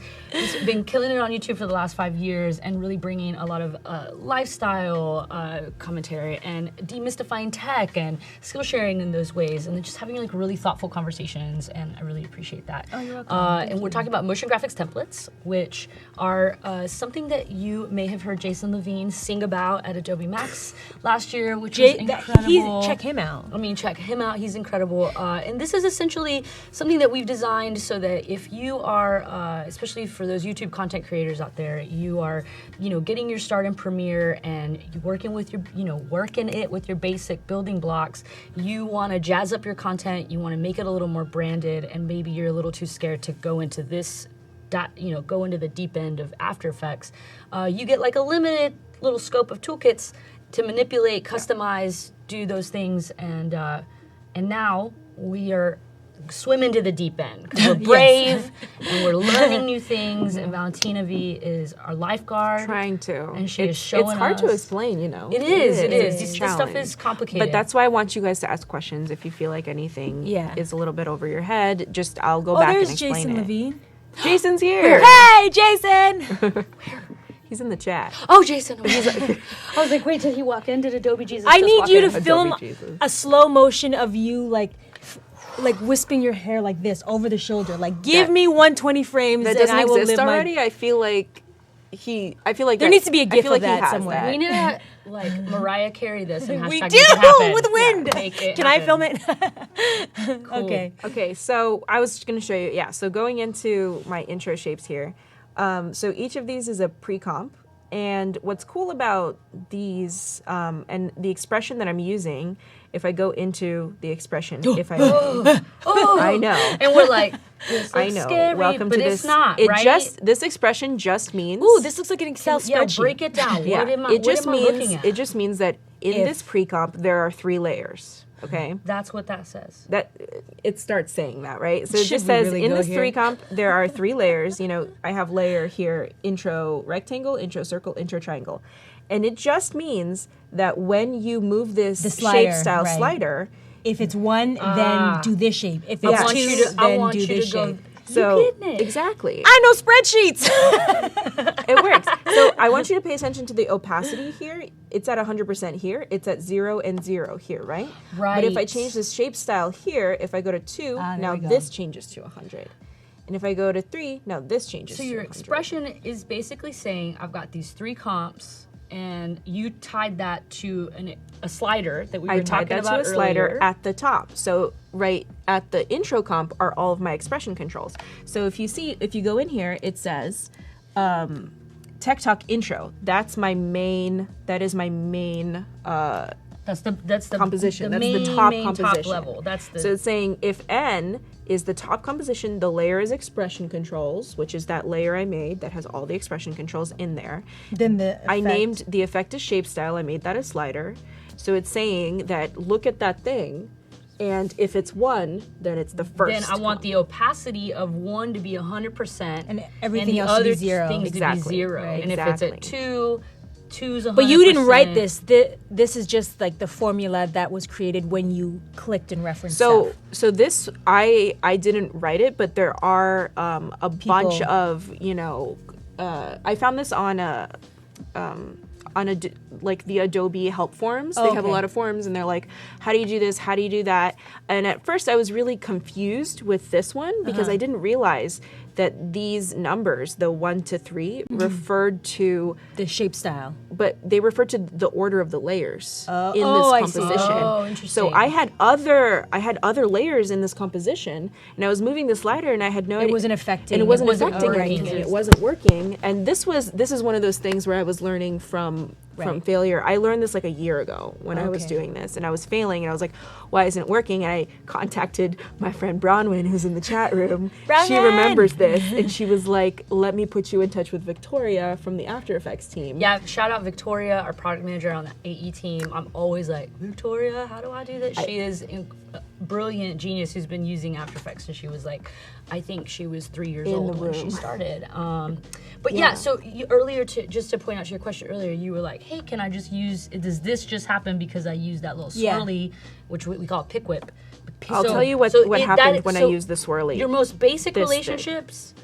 been killing it on YouTube for the last 5 years and really bringing a lot of lifestyle commentary and demystifying tech and skill sharing in those ways, and then just having like really thoughtful conversations, and I really appreciate that. Oh, you're welcome. And we're talking about motion graphics templates, which are something that you may have heard Jason Levine sing about at Adobe Max last year, which is incredible. Check him out. Check him out. He's incredible. And this is essentially something that we've designed so that if you are, especially for those YouTube content creators out there, you are, getting your start in Premiere and you're working with your, working it with your basic building blocks, you want to jazz up your content, you want to make it a little more branded, and maybe you're a little too scared to go into this, go into the deep end of After Effects. You get like a limited little scope of toolkits to manipulate, customize, do those things, and now we are swimming to the deep end because we're brave and we're learning new things. And Valentina Vee is our lifeguard. Trying to. And she is showing us. It's hard to explain, It is. It's This stuff is complicated. But that's why I want you guys to ask questions. If you feel like anything is a little bit over your head, I'll go back and explain Jason it. Levine. Jason's here. Hey, Jason! He's in the chat. Oh, Jason. I was like, wait till he walk in. Did Adobe Jesus I just need walk you in? to film a slow motion of you, like wisping your hair like this over the shoulder. Like, give me 120 frames That and doesn't I will exist live already. I feel like there needs to be a gif of that somewhere. We need to Mariah Carey this and We hashtag do make it happen. with wind. Make it Can I happen. film it? Cool. Okay, so I was going to show you. Yeah, so going into my intro shapes here. So each of these is a pre-comp. And what's cool about these, and the expression that I'm using, if I go into the expression, if I, I know. And we're like, this I looks know. scary, Welcome but to it's this. not, It right? this expression just means. Ooh, this looks like an Excel Yeah, spreadsheet. break it down. Yeah, What am I, it just what am I means looking at? it just means that in this pre-comp there are 3 layers. Okay. That's what that says. That it starts saying that, right? So it Should just we says really in go this here? 3-comp there are 3 layers. You know, I have layer here, intro rectangle, intro circle, intro triangle, and it just means that when you move this The shape slider, style right. slider, If it's 1, then do this shape. If I it's want 2, you to- I then want do you to this go- shape. so getting it? exactly I know spreadsheets. it works. So I want you to pay attention to the opacity here. It's at 100% here. It's at 0 and 0 here, right? But if I Right. change this shape style here, if I go to 2, there now we go. this changes to 100. And if I go to 3, now this changes So to your 100. expression is basically saying, I've got these 3 comps, and you tied that to a slider that we were I tied talking that about to a slider earlier. at the top. So right at the intro comp are all of my expression controls. So if you go in here, it says Tech Talk intro. That is my main That's the composition. The That's main, the top main composition. top level. That's the So it's saying if N is the top composition, the layer is expression controls, which is that layer I made that has all the expression controls in there. Then the I effect. named the effect as shape style. I made that a slider. So it's saying that look at that thing, and if it's 1, then it's the first. Then I want the opacity of 1 to be 100%, And everything the else to be other 0. things Exactly. to be 0. Right. And if it's at Exactly. 2, 2's 100%. But you didn't write this. This is just like the formula that was created when you clicked and referenced stuff. So this I didn't write it, but there are a bunch of I found this on like the Adobe help forums. They have a okay. lot of forums, and they're like, how do you do this? How do you do that? And at first I was really confused with this one because I didn't realize that these numbers, the 1 to 3, referred to, The shape style. but they referred to the order of the layers in I this see. composition. Oh, So interesting. I had other layers in this composition, and I was moving the slider, and I had no idea. wasn't affecting- And it wasn't it wasn't affecting working. anything. It wasn't working. And this is one of those things where I was learning from Right. failure. I learned this like a year ago when I was Okay. doing this, and I was failing, and I was like, why isn't it working? And I contacted my friend Bronwyn, who's in the chat room. She Bronwyn! remembers this, and she was like, let me put you in touch with Victoria from the After Effects team. Yeah, shout out Victoria, our product manager on the AE team. I'm always like, Victoria, how do I do that? She is a brilliant genius who's been using After Effects since she was like, I think she was 3 years In old the when she room. started. But yeah, so earlier, just to point out to your question earlier, you were like, hey, can I just does this just happen because I use that little Yeah. swirly, which we call pick whip. I'll tell you what happened when I used the swirly. Your most basic This thing. relationships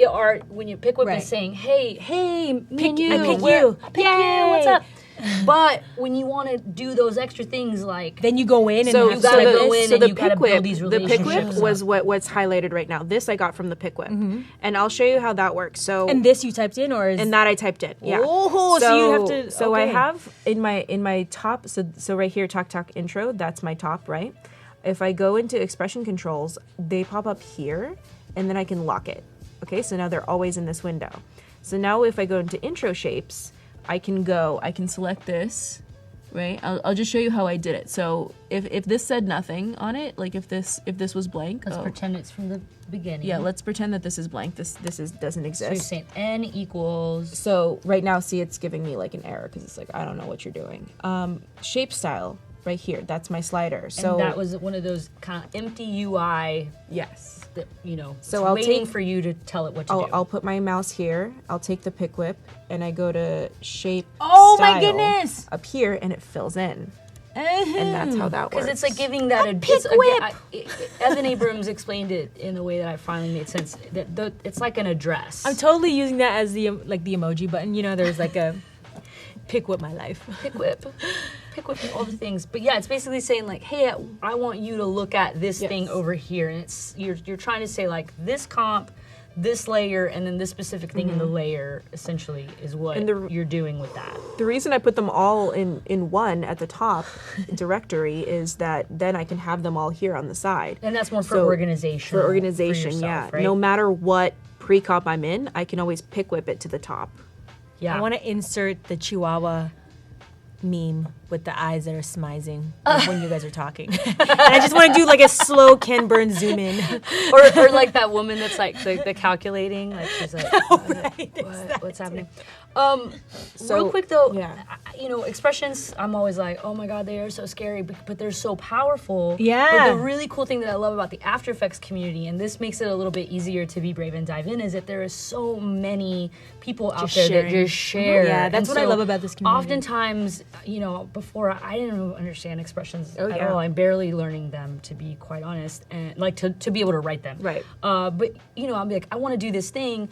are when you pick whip Right. is saying, hey, me and you, I pick we're- you. I pick you, what's Yay. up? But when you want to do those extra things like Then you go in and So, have you gotta the, go in so and the you gotta pick whip, build these the pick whip relationships was what's highlighted right now. This I got from the pick whip, Mm-hmm. and I'll show you how that works. So And this you typed in, or is and that I typed in. Yeah. Oh, so you have to- So I okay. have in my top. So right here, talk intro. That's my top, right? If I go into expression controls, they pop up here, and then I can lock it. Okay, so now they're always in this window. So now if I go into intro shapes, I can select this, right? I'll just show you how I did it. So if this said nothing on it, like if this was blank, let's pretend it's from the beginning. yeah, let's pretend that this is blank. This doesn't So you're exist. saying n equals So right now, see, it's giving me like an error because it's like, I don't know what you're doing. Shape style right here, that's my slider. So and that was one of those kind of empty UI yes. that So it's I'll waiting take- for you to tell it what to do. I'll put my mouse here. I'll take the pick whip and I go to shape. Oh my style goodness! Up here, and it fills in, and that's how that works. Because it's like giving that pick whip. Evan Abrams explained it in a way that I finally made sense. That it's like an address. I'm totally using that as the emoji button. There's like a pick whip my life. pick whip, all the things. But yeah, it's basically saying like, hey, I want you to look at this Yes. thing over here, and it's you're trying to say like this comp, this layer, and then this specific thing in the layer essentially is what And you're doing with that. The reason I put them all in one at the top directory is that then I can have them all here on the side. And that's more for So, organization. For organization, yourself, yeah. right? No matter what pre-comp I'm in, I can always pick whip it to the top. Yeah. I want to insert the Chihuahua meme with the eyes that are smizing when you guys are talking. And I just want to do like a slow Ken Burns zoom in. or like that woman that's like the calculating, like she's like, what's happening? Real quick though, expressions, I'm always like, oh my God, they are so scary, but they're so powerful. Yeah. But the really cool thing that I love about the After Effects community, and this makes it a little bit easier to be brave and dive in, is that there is so many people out there that just share. Yeah, that's And what I so love about this community. Oftentimes, before I didn't understand expressions at all. I'm barely learning them, to be quite honest, and like to be able to write them. Right. But I'll be like, I want to do this thing.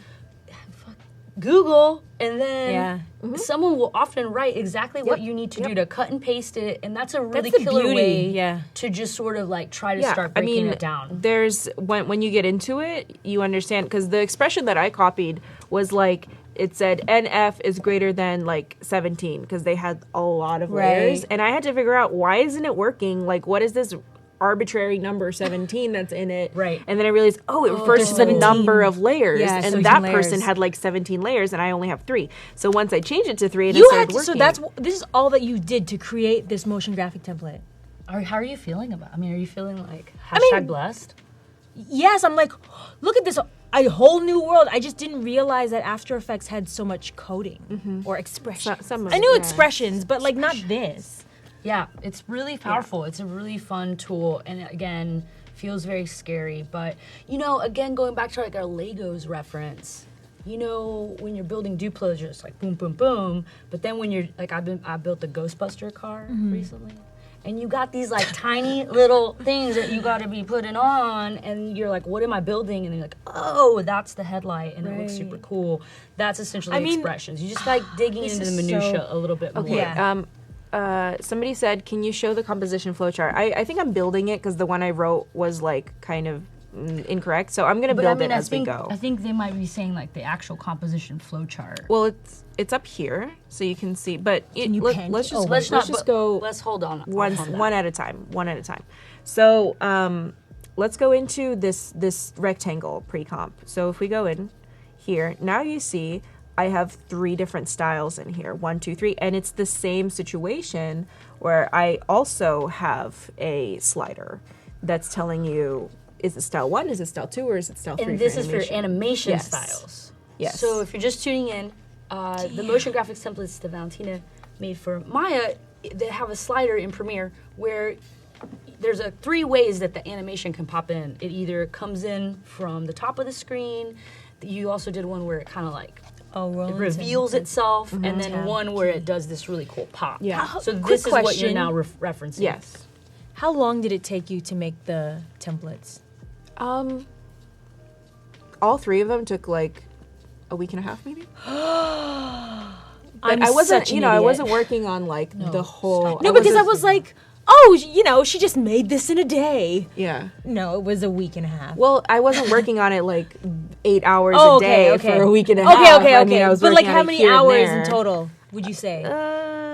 Google, and then someone will often write exactly what you need to do to cut and paste it, and that's a really killer way to just sort of like try to start breaking it down. There's when you get into it, you understand, because the expression that I copied was like, it said NF is greater than like 17, because they had a lot of layers, and I had to figure out, why isn't it working? Like, what is this arbitrary number 17 that's in it? Right. And then I realized, it refers to the number of layers, and that person layers. had like 17 layers, and I only have 3. So once I changed it to 3, and You it started had to, working. so this is all that you did to create this motion graphic template. How are you feeling about? Are you feeling like blessed? Yes, I'm like, look at this, a whole new world. I just didn't realize that After Effects had so much coding or expressions. Some of I it, knew expressions, but like not this. Yeah, it's really powerful. Yeah. It's a really fun tool, and again, feels very scary. But again, going back to like our Legos reference, when you're building Duplos, you're just like boom, boom, boom. But then when you're like, I built a Ghostbuster car recently, and you got these like tiny little things that you got to be putting on, and you're like, what am I building? And you're like, oh, that's the headlight, and it looks super cool. That's essentially expressions. You just like digging into the minutia a little bit more. Okay. Somebody said, can you show the composition flowchart? I think I'm building it, because the one I wrote was like kind of incorrect. So I'm going to build it as we go. I think they might be saying like the actual composition flowchart. Well, it's up here, so you can see. But let's just let's hold on. One at a time. One at a time. So let's go into this rectangle pre-comp. So if we go in here, now you see I have 3 different styles in here. 1, 2, 3. And it's the same situation where I also have a slider that's telling you, is it style 1, is it style 2, or is it style 3? And this is for animation styles. Yes. So if you're just tuning in, the motion graphics templates that Valentina made for Maya, they have a slider in Premiere where there's 3 ways that the animation can pop in. It either comes in from the top of the screen. You also did one where it kind of like it reveals itself, and then one where it does this really cool pop. Yeah. So this is what you're now referencing. Yes. How long did it take you to make the templates? All 3 of them took like a week and a half, maybe. I wasn't working on like the whole. No, because I was like, oh, she just made this in a day. Yeah. No, it was a week and a half. Well, I wasn't working on it like 8 hours a day for a week and a half. Okay. I mean, I was but like working how on it many here and hours there. in total would you say?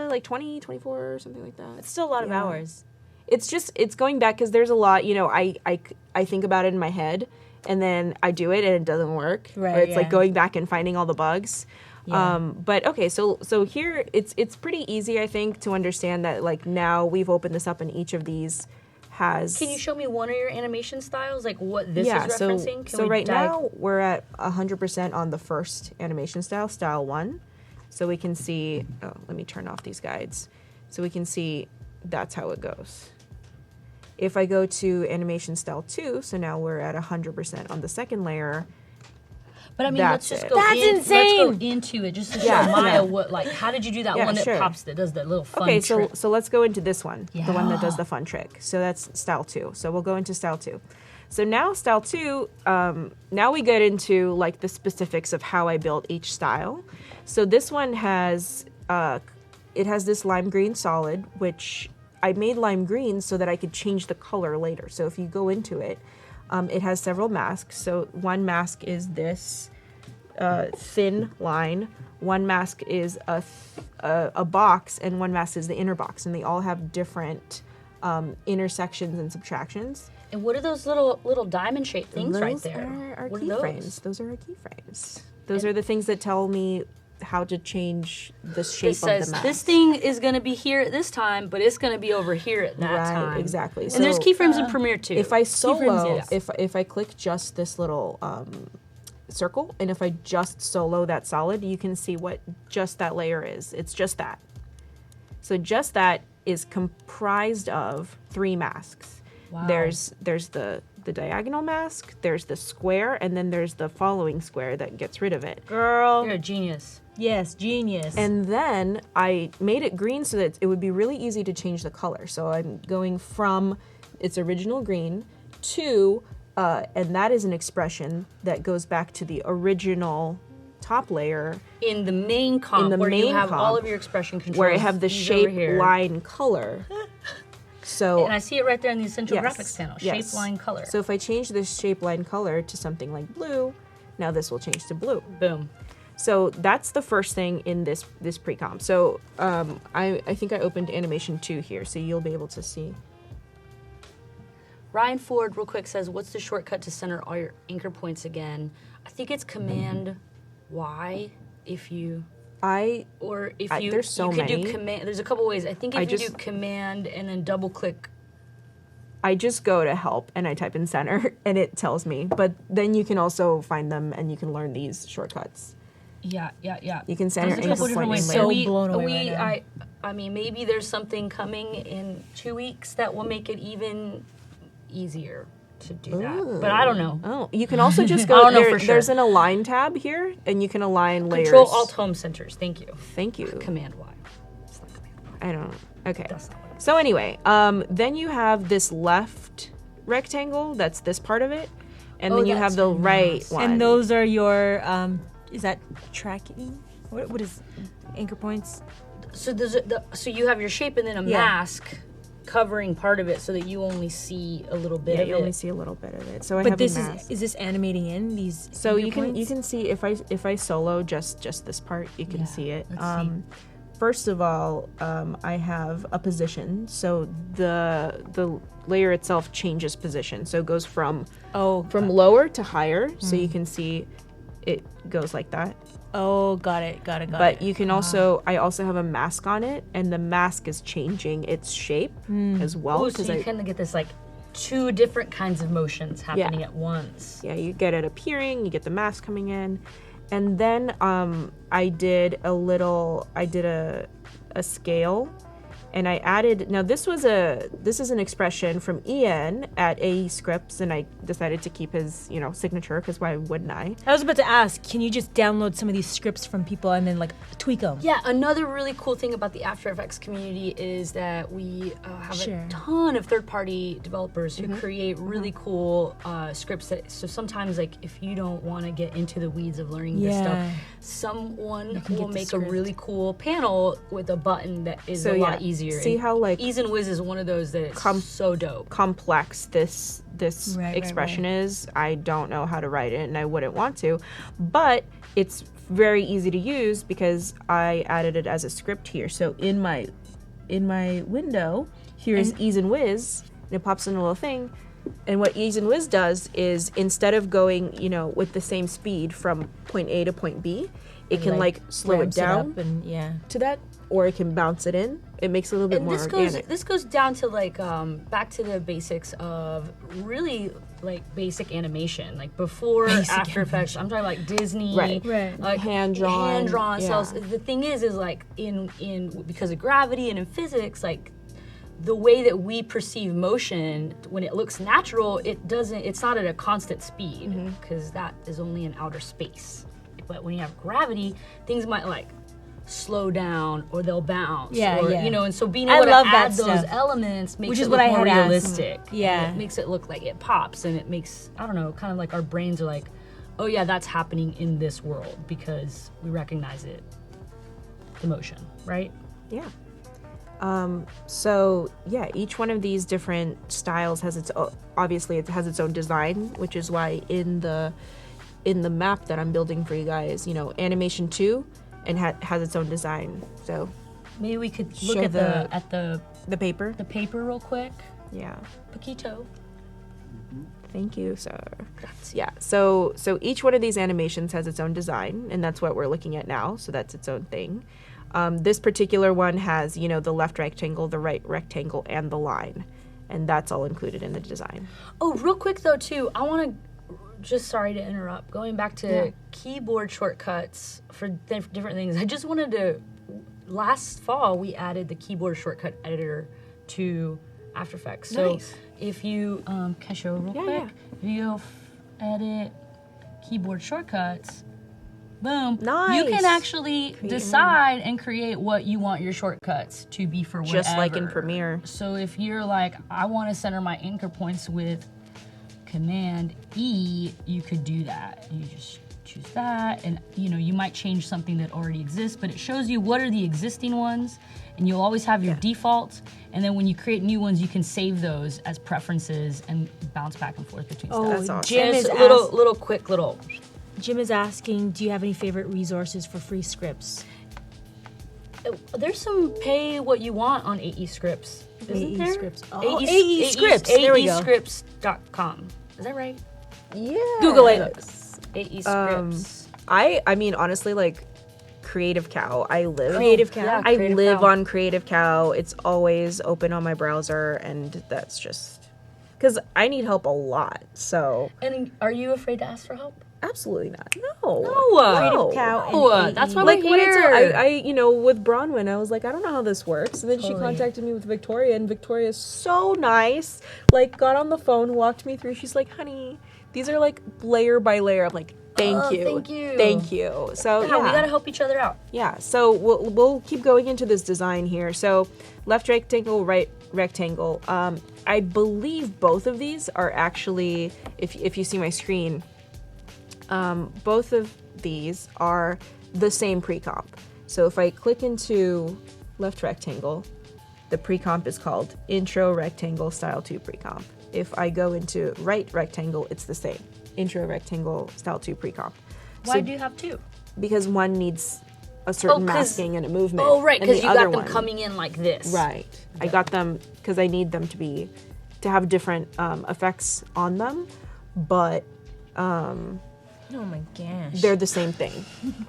Like 20, 24, or something like that. It's still a lot of hours. It's going back, because there's a lot, I think about it in my head, and then I do it and it doesn't work. Right. Or it's like going back and finding all the bugs. Yeah. But okay, so here it's pretty easy, I think, to understand that like now we've opened this up and each of these has. Can you show me one of your animation styles, like what this is referencing? So right now we're at 100% on the first animation style 1. So we can see. Oh, let me turn off these guides, so we can see that's how it goes. If I go to animation style 2, so now we're at 100% on the second layer. But I mean, let's just go. Insane. Let's go into it just to show Maya what, like, how did you do that one that pops, that does that little fun trick? Okay, so let's go into this one, the one that does the fun trick. So that's style 2. So we'll go into style 2. So now style 2, now we get into like the specifics of how I built each style. So this one has, it has this lime green solid, which I made lime green so that I could change the color later. So if you go into it, it has several masks. So one mask is this thin line. One mask is a box, and one mask is the inner box. And they all have different intersections and subtractions. And what are those little diamond-shaped things right there? Are what keyframes. Those are our keyframes. Those are the things that tell me how to change the shape It says of the mask. this thing is going to be here at this time, but it's going to be over here at that Right, time. exactly. And there's So, keyframes in Premiere too. If I solo, yes. if I click just this little circle, and if I just solo that solid, you can see what just that layer is. It's just that. So just that is comprised of 3 masks. Wow. There's the diagonal mask, there's the square, and then there's the following square that gets rid of it. Girl. You're a genius. Yes, genius. And then I made it green so that it would be really easy to change the color. So I'm going from its original green to, and that is an expression that goes back to the original top layer In the main comp, In the where you main have all comp, of your expression controls. where I have the these shape, over here. line, color. So And I see it right there in the Essential yes, Graphics panel. yes. Shape, line, color. So if I change this shape, line, color to something like blue, now this will change to blue. Boom. So that's the first thing in this pre-comp. So I think I opened animation 2 here, so you'll be able to see. Ryan Ford, real quick, says, "What's the shortcut to center all your anchor points again?" I think it's Command Y if you, or if you, there's so you could many. do Command. There's a couple ways. I think if I you do just- Command and then double click. I just go to help and I type in center and it tells me. But then you can also find them and you can learn these shortcuts. Yeah. You can center There's a anchor couple different point ways. in So layer. blown away right now. I mean, maybe there's something coming in 2 weeks that will make it even easier to do that. But I don't know. Oh, you can also just I go. don't know for sure. There's an align tab here, and you can align layers. Control Alt Home centers. Thank you. Thank you. Command Y. It's not Command Y. I don't know. Okay. That's not what it is. So anyway, then you have this left rectangle. That's this part of it, and Oh, then you that's have the your right mouse. one. And those are your, is that tracking? What is anchor points? So so you have your shape and then a Yeah. mask covering part of it so that you only see a little bit Yeah, of you it. only see a little bit of it. So I But have this a mask. is this animating in these? So anchor you points? can see if I solo just this part, you can Yeah, see it. let's see. First of all, I have a position. So the layer itself changes position. So it goes from lower to higher. So you can see it goes like that. Oh, got it. But you can also, I also have a mask on it, and the mask is changing its shape as well. Oh, so you kind of get this like 2 different kinds of motions happening at once. Yeah, you get it appearing, you get the mask coming in, and then I did a scale, and I added. Now this is an expression from Ian at AE Scripts, and I decided to keep his signature because why wouldn't I? I was about to ask, can you just download some of these scripts from people and then like tweak them? Yeah, another really cool thing about the After Effects community is that we have Sure. a ton of third-party developers who create really cool scripts. So sometimes, like, if you don't want to get into the weeds of learning this stuff, Yeah. someone can will get the make a script. really cool panel with a button that is a lot easier. See And how like Ease and Whiz is one of those that is so dope. complex this Right, expression is. I don't know how to write it, and I wouldn't want to, but it's very easy to use because I added it as a script here. So in my window, here's Ease and Whiz, and it pops in a little thing. And what Ease and Whiz does is instead of going, with the same speed from point A to point B, it can like slow it ramps down up and to that, or it can bounce it in. It makes it a little bit And more organic. this goes down to like back to the basics of really like basic animation, like before After Effects. I'm talking like Disney, Right. like Hand-drawn, hand-drawn yeah. cells. The thing is like in because of gravity and in physics, like the way that we perceive motion when it looks natural, it's not at a constant speed because that is only in outer space. But when you have gravity, things might like slow down or they'll bounce. Yeah, or, yeah. And so being I able to love add that those stuff. elements makes Which it is look what I more had asked. realistic. Yeah. And it makes it look like it pops and it makes, I don't know, kind of like our brains are like, oh yeah, that's happening in this world because we recognize it, the motion, right? Yeah. So yeah, each one of these different styles has its obviously it has its own design, which is why in the map that I'm building for you guys, animation 2 and has its own design. So Maybe we could look Show at the the paper. paper real quick. Yeah. Paquito. Thank you, sir. Yeah, so each one of these animations has its own design, and that's what we're looking at now, so that's its own thing. This particular one has, you know, the left rectangle, the right rectangle, and the line, and that's all included in the design. Oh, real quick though too, I want to, just sorry to interrupt, going back to keyboard shortcuts for different things, I just wanted to, last fall we added the keyboard shortcut editor to After Effects. So Nice. if you, can I show real quick? Yeah. If you go edit keyboard shortcuts, boom. Nice. You can actually decide and create what you want your shortcuts to be for whatever. Just like in Premiere. So if you're like, I want to center my anchor points with Command E, you could do that. You just choose that, and you know, you might change something that already exists, but it shows you what are the existing ones, and you'll always have your defaults, and then when you create new ones, you can save those as preferences and bounce back and forth between stuff. That's awesome. Jim And is it's a little Jim is asking, do you have any favorite resources for free scripts? There's some pay what you want on AE Scripts, isn't AE there? Scripts. Oh, AE Scripts. There we go. AEScripts.com. Is that right? Yeah. Google it. AE Scripts. I mean, honestly, like, Creative Cow. I live. Creative Cow. Yeah. I Creative live Cow. on Creative Cow. It's always open on my browser, and that's just because I need help a lot. So And are you afraid to ask for help? absolutely not. No. Creative Cow and Oh, that's why Like we're when it's, here. I you know, with Bronwyn, I was like, I don't know how this works, and then she Totally. contacted me with Victoria, and Victoria's so nice. Like, got on the phone, walked me through. She's like, honey, these are like layer by layer. I'm like, thank you, thank you. thank you. So Yeah, we gotta help each other out. Yeah, so we'll keep going into this design here. So left rectangle, right rectangle. I believe both of these are actually, if you see my screen, both of these are the same pre-comp. So if I click into left rectangle, the pre-comp is called Intro Rectangle Style 2 Pre-comp. If I go into right rectangle, it's the same. Intro Rectangle Style 2 Pre-comp. Why do you have two? Because one needs a certain 'cause- masking and a movement. Oh, right, and because the you got other them one- coming in like this. Right. I got them because I need them to have different effects on them, but Oh my gosh. they're the same thing,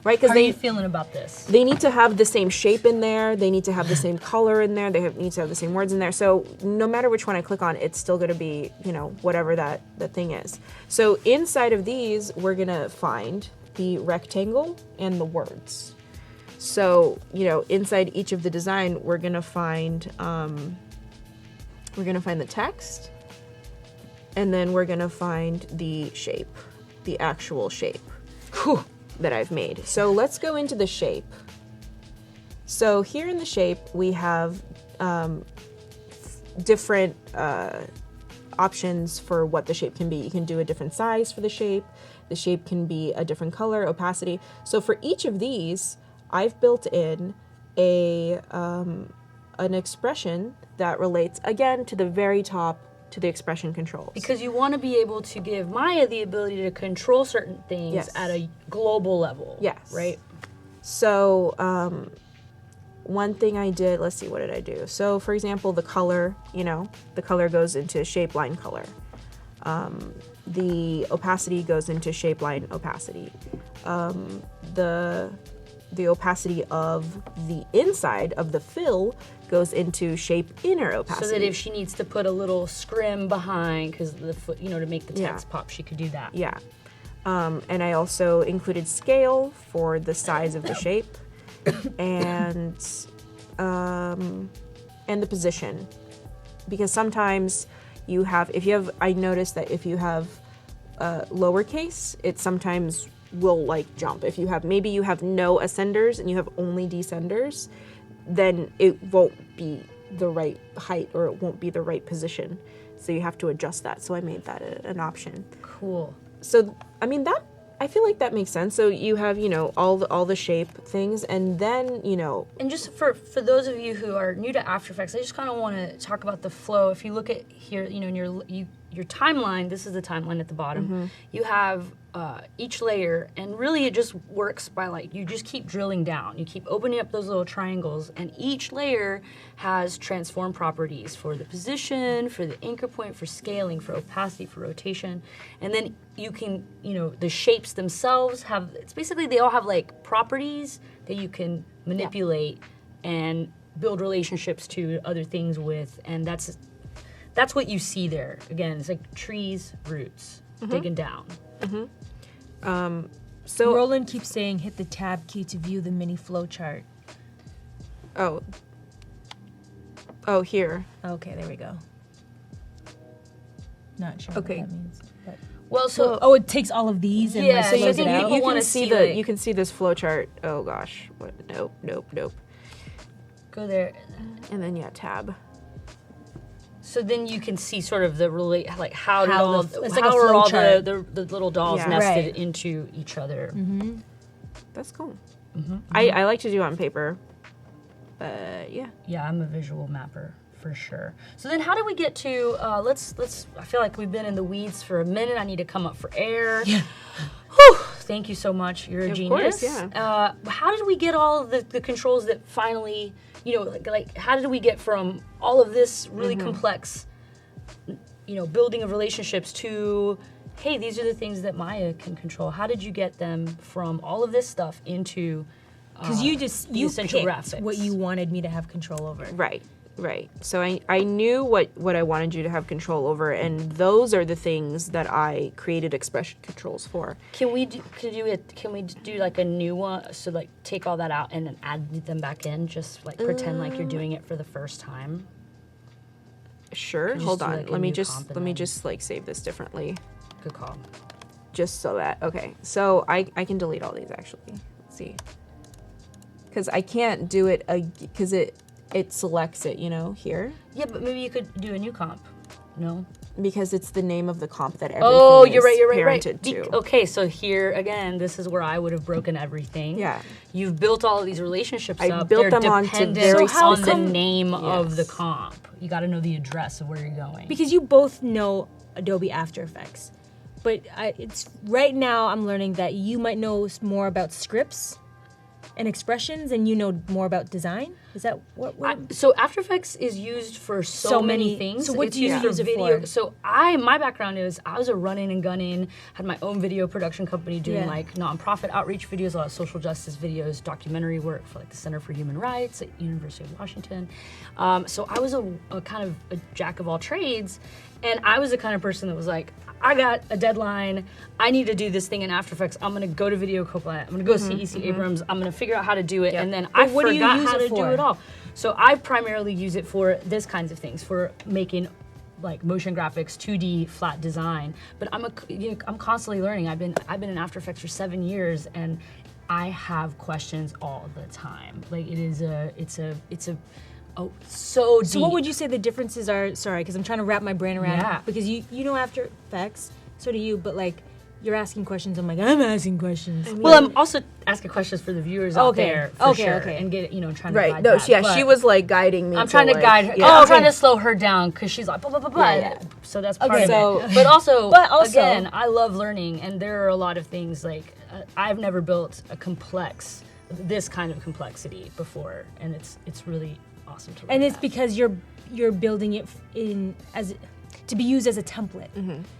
right? How Because are you feeling about this? they need to have the same shape in there. They need to have the same color in there. Need to have the same words in there. So no matter which one I click on, it's still going to be, you know, whatever that thing is. So inside of these, we're going to find the rectangle and the words. So, you know, inside each of the design, we're going to find the text, and then we're going to find the shape, the actual shape that I've made. So let's go into the shape. So here in the shape, we have different options for what the shape can be. You can do a different size for the shape. The shape can be a different color, opacity. So for each of these, I've built in an expression that relates, again, to the very top, to the expression controls. Because you want to be able to give Maya the ability to control certain things Yes. at a global level. Yes. Right? So, one thing I did, let's see, what did I do? So, for example, the color, you know, the color goes into shape line color. The opacity goes into shape line opacity. The opacity of the inside of the fill goes into shape inner opacity. So that if she needs to put a little scrim behind, because the foot, you know, to make the text pop, she could do that. Yeah. And I also included scale for the size of the shape and the position. Because sometimes I noticed that if you have lowercase, it sometimes will like jump. If you have no ascenders and you have only descenders, then it won't be the right height or it won't be the right position. So you have to adjust that. So I made that an option. Cool. So, I mean, I feel like that makes sense. So you have, you know, all the shape things, and then, you know... And just for those of you who are new to After Effects, I just kind of want to talk about the flow. If you look at here, you know, your timeline, this is the timeline at the bottom. You have each layer, and really it just works by like, you just keep drilling down. You keep opening up those little triangles, and each layer has transform properties for the position, for the anchor point, for scaling, for opacity, for rotation. And then you can, the shapes themselves have, it's basically they all have like properties that you can manipulate and build relationships to other things with, and that's what you see there. Again, it's like trees, roots, digging down. So Roland keeps saying hit the tab key to view the mini flow chart. oh, here. Okay, there we go. Not sure Okay. what that means. But. Well, so Oh, it takes all of these and Yeah, like so you slows think it out. people You wanna can see see, like- you can see this flow chart. Oh gosh, what? Nope. go there. And then tab. So then you can see sort of the like how How all the- it's like a how are flow all chart. the little dolls Yeah. nested Right. into each other. That's cool. I like to do it on paper, but yeah. Yeah, I'm a visual mapper for sure. So then how do we get to let's I feel like we've been in the weeds for a minute. I need to come up for air. Yeah. Whew, thank you so much. You're a Of genius. course, yeah. How did we get all the controls that finally, like how did we get from all of this really complex building of relationships to, hey, these are the things that Maya can control? How did you get them from all of this stuff into Because you the you essential picked graphics? what you wanted me to have control over. Right. So I knew what I wanted you to have control over, and those are the things that I created expression controls for. Can we do like a new one? So like take all that out and then add them back in. Just like pretend like you're doing it for the first time. Sure. Just Hold do, on. like, a let me new just comp and let me then- just like save this differently, Good call. just so that okay. So I can delete all these actually. Let's see. Because I can't do it because it selects it, here. Yeah, but maybe you could do a new comp. No. Because it's the name of the comp that everything Oh, is you're right. parented to. Okay, so here again, this is where I would have broken everything. Yeah. You've built all of these relationships I up. built They're them onto dependent very on the specific- name of the Yes. comp. You got to know the address of where you're going. Because you both know Adobe After Effects. But it's right now I'm learning that you might know more about scripts and expressions and you know more about design. Is that what So After Effects is used for so many things. So what It's do you used use it video. for? So my background is I was a running and gunning, had my own video production company doing Yeah. like nonprofit outreach videos, a lot of social justice videos, documentary work for like the Center for Human Rights at University of Washington. So I was a kind of a jack of all trades, and I was the kind of person that was like, I got a deadline. I need to do this thing in After Effects. I'm gonna go to Video Copilot. I'm gonna go see E.C. Abrams. I'm gonna figure out how to do it, and then I what do you forgot use how it to do for? it all. So I primarily use it for this kinds of things, for making like motion graphics, 2D flat design. But I'm constantly learning. I've been in After Effects for 7 years, and I have questions all the time. Like so deep. So what would you say the differences are? Sorry, because I'm trying to wrap my brain around. Yeah. Because you know After Effects, so do you. But like you're asking questions. I'm like I'm asking questions. Well, I'm also asking questions for the viewers out Okay. there, for Okay, sure, okay. and get trying to Right. guide No. that. Yeah. But She was like guiding me. I'm trying to like, guide her. Yeah. I'm okay. trying to slow her down because she's like, blah, blah, blah, blah. Yeah. So that's part So- of it. But also, also- again, I love learning, and there are a lot of things like I've never built this kind of complexity before, and it's really awesome to learn. And it's that. because you're building it to be used as a template,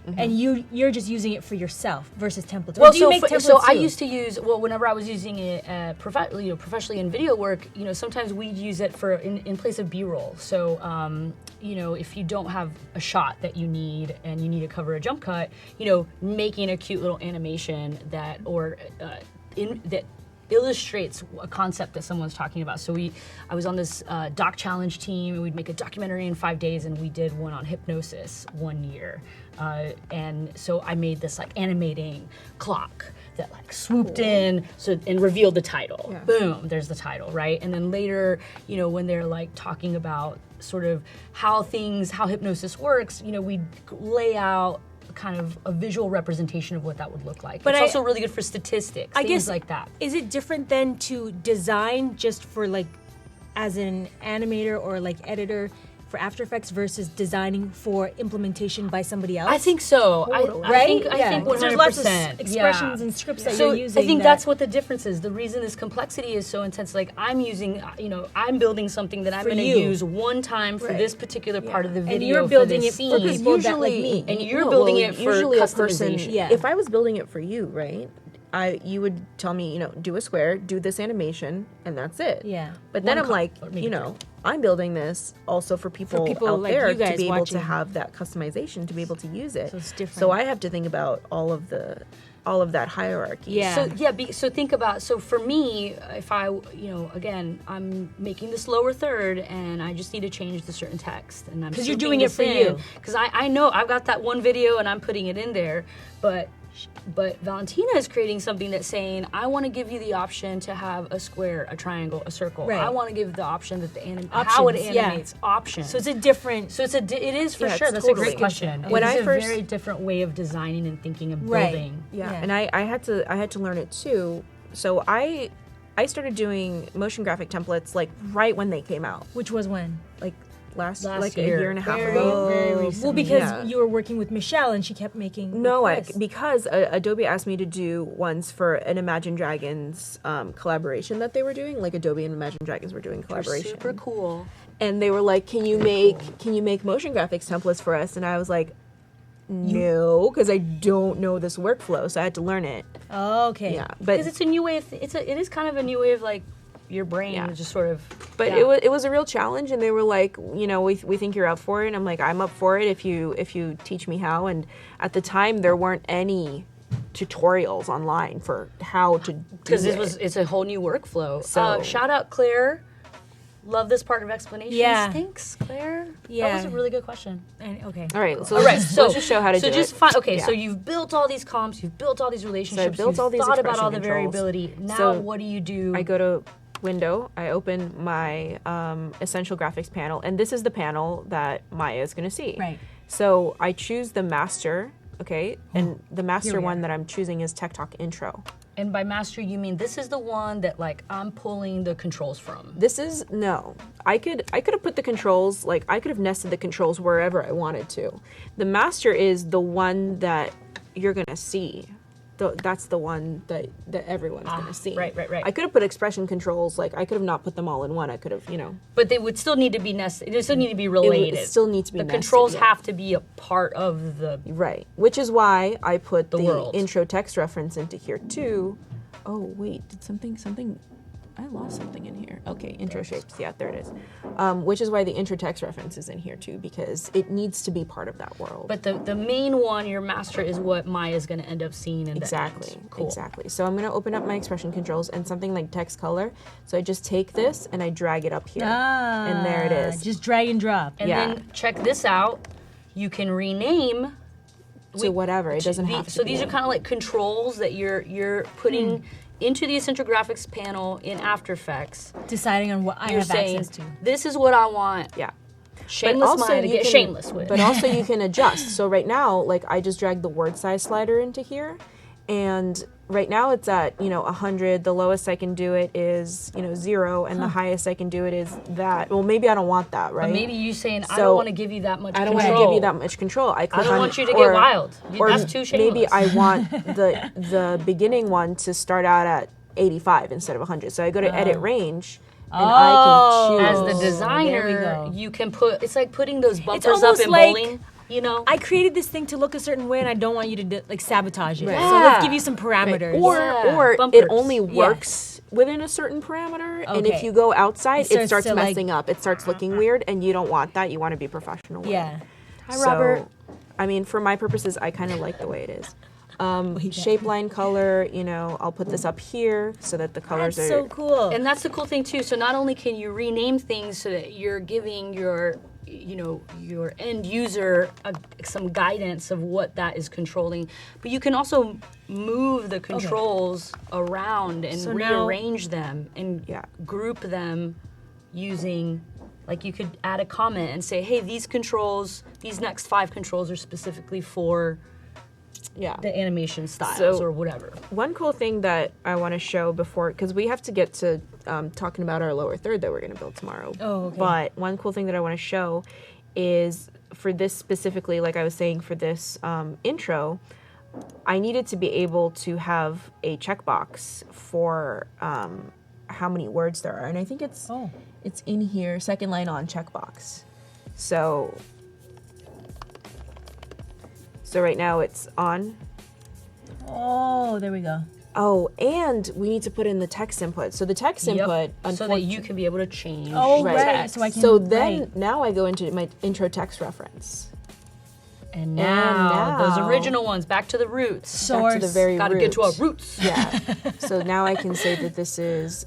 and you're just using it for yourself versus templates. Or Well, do you make templates so I too? used to use whenever I was using it professionally in video work. Sometimes we'd use it for in place of B-roll. So if you don't have a shot that you need and you need to cover a jump cut, making a cute little animation that illustrates a concept that someone's talking about. So I was on this doc challenge team, and we'd make a documentary in 5 days, and we did one on hypnosis 1 year. And so I made this like animating clock that like swooped in and revealed the title. Yeah. Boom, there's the title, right? And then later, when they're like talking about sort of how hypnosis works, we'd lay out kind of a visual representation of what that would look like. But it's also really good for statistics, I things guess like that. Is it different than to design just for like as an animator or like editor for After Effects versus designing for implementation by somebody else? I think so. I think 100%. There's lots of expressions and scripts that So you're using. I think that's what the difference is. The reason this complexity is so intense, like I'm using, I'm building something that I'm going to use one time for this particular part of the video. And you're building it for for people that like me. And you're building it for usually a person. customization. If I was building it for you, right? You would tell me, do a square, do this animation, and that's it. Yeah. But then I'm like, I'm building this also for people out like there you guys to be able watching. to have that customization, to be able to use it. So it's different. So I have to think about all of that hierarchy. Yeah. So think about, so for me, if I, again, I'm making this lower third and I just need to change the certain text, and I'm 'Cause you're doing it for you. Because I know I've got that one video and I'm putting it in there, but Valentina is creating something that's saying, I want to give you the option to have a square, a triangle, a circle. Right. I want to give the option that how it animates options. So it's a different. So it is for Yeah, sure. it's That's totally a great question. When It's I a first- very different way of designing and thinking and Right. building. Yeah, Yeah. and I had to learn it too. So I started doing motion graphic templates like right when they came out, Which was when? like last Last a year. year and a half Very, ago. very recently. Well, because Yeah. you were working with Michelle and she kept making. No, requests. because Adobe asked me to do ones for an Imagine Dragons collaboration that they were doing. Like Adobe and Imagine Dragons were doing collaboration. Super cool. And they were like, "Can you make motion graphics templates for us?" And I was like, "No, because I don't know this workflow, so I had to learn it." Oh, okay. Yeah, Because but it's a new way of, it is kind of a new way of like your brain Yeah. just sort of. But yeah. it was a real challenge, and they were like, we think you're up for it. And I'm like, I'm up for it if you teach me how. And at the time, there weren't any tutorials online for how to do Because it. it's a whole new workflow. So- Shout out Claire. Love this part of explanations. Yeah. Thanks, Claire. That Yeah. was a really good question. Okay. All right, so All right, let's just show how to do so just it. okay, Yeah. so you've built all these comps, you've built all these relationships, built you've all these thought about all the expression controls. variability. Now, So what do you do? I go to Window, I open my Essential Graphics panel, and this is the panel that Maya is going to see. Right. So I choose the master, okay, and the master we one are. that I'm choosing is Tech Talk Intro. And by master, you mean this is the one that like I'm pulling the controls from. This is no. I could have put the controls, like I could have nested the controls wherever I wanted to. The master is the one that you're gonna see. That's the one that everyone's gonna see. right. I could have put expression controls, like I could have not put them all in one. I could have, But they would still need to be nested. They still need to be related. it still needs to be The nested, controls yeah. have to be a part of the. Right. Which is why I put the world. intro text reference into here too. Oh wait, did something I lost something in here. Okay, intro shapes. Yeah, there it is. Which is why the intro text reference is in here too, because it needs to be part of that world. But the main one, your master, is what Maya's going to end up seeing in Exactly. the end. Cool. Exactly. So I'm going to open up my expression controls and something like text color. So I just take this and I drag it up here. And there it is. Just drag and drop. And Yeah. then check this out. You can rename to whatever. It doesn't have to So be these are in. kind of like controls that you're putting into the Essential Graphics panel in After Effects. Deciding on what I You're have saying, access to. this is what I want. Yeah. Shameless Maya to get shameless with. But also you can adjust. So right now, like I just dragged the word size slider into here, and right now it's at 100. The lowest I can do it is 0, and the highest I can do it is that. Well, maybe I don't want that, right? But maybe you saying, I So, don't want to give you that much I don't control. want to give you that much control. I click don't on- want you to get wild. Or That's too shameless. maybe I want the beginning one to start out at 85 instead of 100. So I go to edit range. And I can choose. As the designer, go. you can put, it's like putting those bumpers up almost in like- bowling, I created this thing to look a certain way, and I don't want you to sabotage it. Right. So let's give you some parameters. Or Bumpers. it only works within a certain parameter, and if Okay. you go outside, it starts to, like- messing up. It starts looking weird, and you don't want that. You want to be professional. with Yeah. it. Hi, So, Robert. I mean, for my purposes, I kind of like the way it is. Shape line color, I'll put this up here so that the colors That's are so cool. And that's the cool thing too. So not only can you rename things so that you're giving your end user some guidance of what that is controlling, but you can also move the controls around and So now- rearrange them and group them using, like you could add a comment and say, hey, these next 5 controls are specifically for the animation styles So- or whatever. One cool thing that I want to show before, because we have to get to talking about our lower third that we're going to build tomorrow. Oh, okay. But one cool thing that I want to show is for this specifically, like I was saying, for this intro, I needed to be able to have a checkbox for how many words there are. And I think it's in here, second line on checkbox. So right now it's on. Oh, there we go. Oh, and we need to put in the text input. So the text input, so that you can be able to change. Oh, Right. right. So I can. So then right. now I go into my intro text reference. And now, those now- original ones, back to the roots. Source. Back to the very Gotta get to our roots. Yeah. So now I can say that this is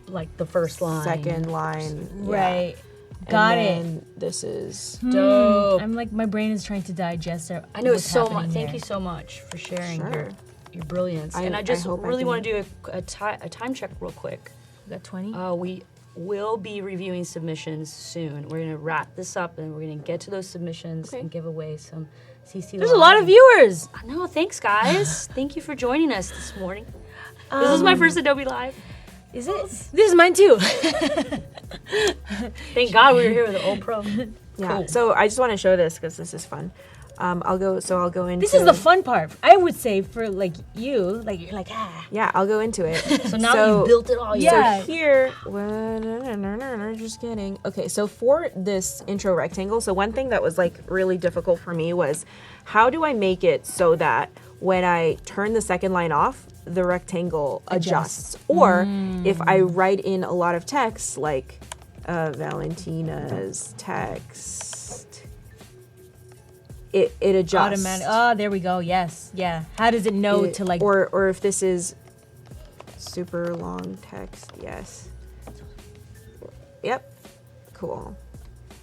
Like the first line. second line. Yeah. Right. And Got it. then this is Dope. I'm like, my brain is trying to digest it. I know what's so much. happening Thank there. you so much for sharing Sure. your brilliance. I- And I I just hope I really can- want to do a time check real quick. We got 20. We will be reviewing submissions soon. We're going to wrap this up and we're going to get to those submissions and give away some CC There's a lot of viewers. I know. Thanks, guys. Thank you for joining us this morning. This is my first Adobe Live. Is it? This is mine too. Thank God we were here with the old pro. yeah. Cool. So I just want to show this because this is fun. I'll go into. This is the fun part. I would say for like you, like you're like Yeah, I'll go into it. So now you built it all. Yeah. So here, just kidding. Okay, so for this intro rectangle, so one thing that was like really difficult for me was how do I make it so that when I turn the second line off, the rectangle adjusts? Or if I write in a lot of text, like Valentina's text, it adjusts. automatic. Oh, there we go. Yes. Yeah. How does it know to like? or if this is super long text, yes. Yep. Cool.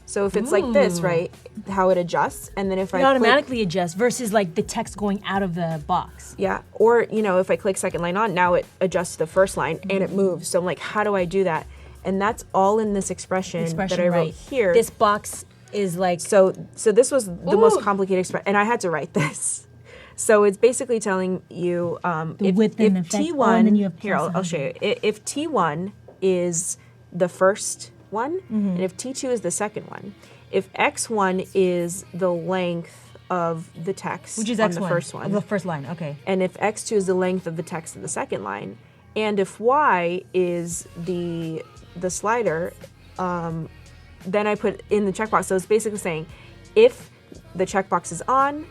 So if it's like this, right, how it adjusts, and then if I it click, automatically adjusts versus like the text going out of the box. yeah, or if I click second line on, now it adjusts to the first line and it moves. So I'm like, how do I do that? And that's all in this expression that I wrote right here. This box is like So this was the most complicated expression, and I had to write this. So it's basically telling you The width and effect. T1, Oh, and then you have here, I'll plus show you. If T1 is the first one, Mm-hmm. and if T2 is the second one, if X1 is the length of the text which is on X1, the first one, the first line. Okay. and if X2 is the length of the text of the second line, and if Y is the slider, then I put in the checkbox. So it's basically saying, if the checkbox is on,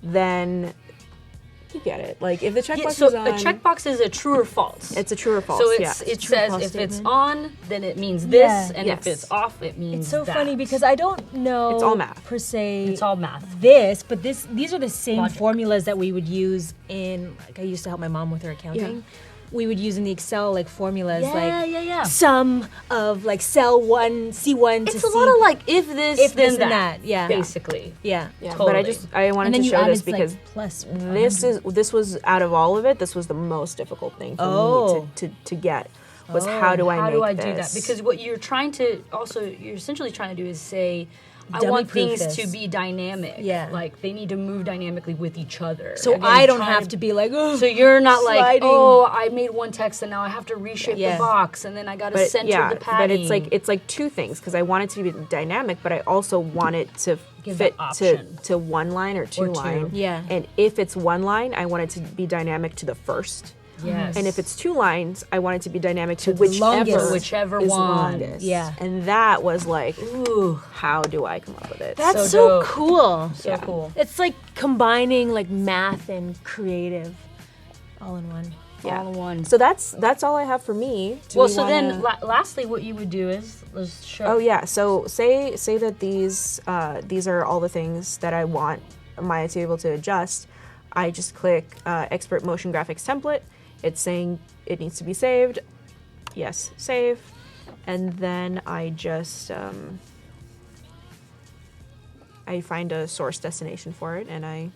then you get it. Like if the checkbox So is on, a checkbox is a true or false. it's a true or false. So yeah. it true or says false if it's statement. on, then it means this, Yeah. and if Yes. it's off, it means It's so that. funny because I don't know. It's all math. per se. It's all math. This, but these are the same Logic. formulas that we would use in. Like I used to help my mom with her accounting. Yeah. We would use in the Excel like formulas Yeah, like sum of like cell one C1 It's to a C. lot of like if this, If then this and that, yeah. basically. yeah. yeah. totally. But I wanted And then to you show added this because like plus. this was out of all of it, this was the most difficult thing for Oh. me to get. Was how do I How make do I this? do that? Because what you're trying to you're essentially trying to do is say, I Dummy want proof things this. to be dynamic. Yeah. Like they need to move dynamically with each other. So Again, I don't trying have to be like, oh. So you're not like, sliding. oh, I made one text and now I have to reshape Yeah. the box and then I got to but center yeah, the padding. but it's like two things because I want it to be dynamic, but I also want it to Give fit that to option. one line or two two. line. Yeah. And if it's one line, I want it to be dynamic to the first. Yes. And if it's two lines, I want it to be dynamic to the longest. Whichever is one. longest. Yeah. And that was like, ooh, how do I come up with it? That's So so dope. cool. So Yeah. cool. It's like combining like math and creative all in one. Yeah. All in one. So that's all I have for me. Do Well, we so then, wanna- lastly, what you would do is let's show. Oh yeah, so say that these are all the things that I want Maya to be able to adjust. I just click export motion graphics template. It's saying it needs to be saved. Yes, save. And then I just I find a source destination for it and I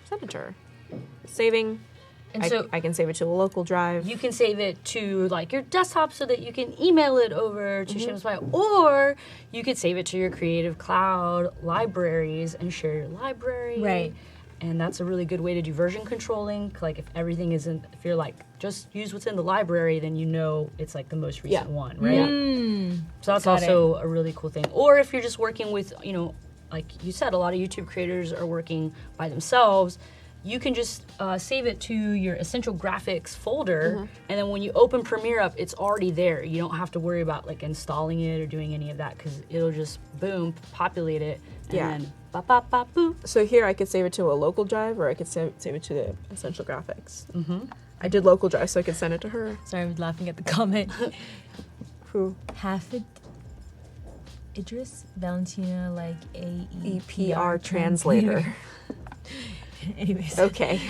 send it to her. Saving. And so I can save it to a local drive. you can save it to like your desktop so that you can email it over to Shameless Maya, or you could save it to your Creative Cloud libraries and share your library. Right. And that's a really good way to do version controlling. Like if everything isn't, if you're like, just use what's in the library, then you know it's like the most recent one, right? So that's also a really cool thing. Or if you're just working with, like you said, a lot of YouTube creators are working by themselves. You can just save it to your essential graphics folder, and then when you open Premiere up, it's already there. You don't have to worry about like installing it or doing any of that because it'll just boom, populate it, and then bop, bop, bop, boop. So here I could save it to a local drive, or I could save it to the essential graphics. I did local drive, so I could send it to her. Sorry, I was laughing at the comment. Who? Hafid Idris, Valentina, like EPR translator. Anyways. Okay.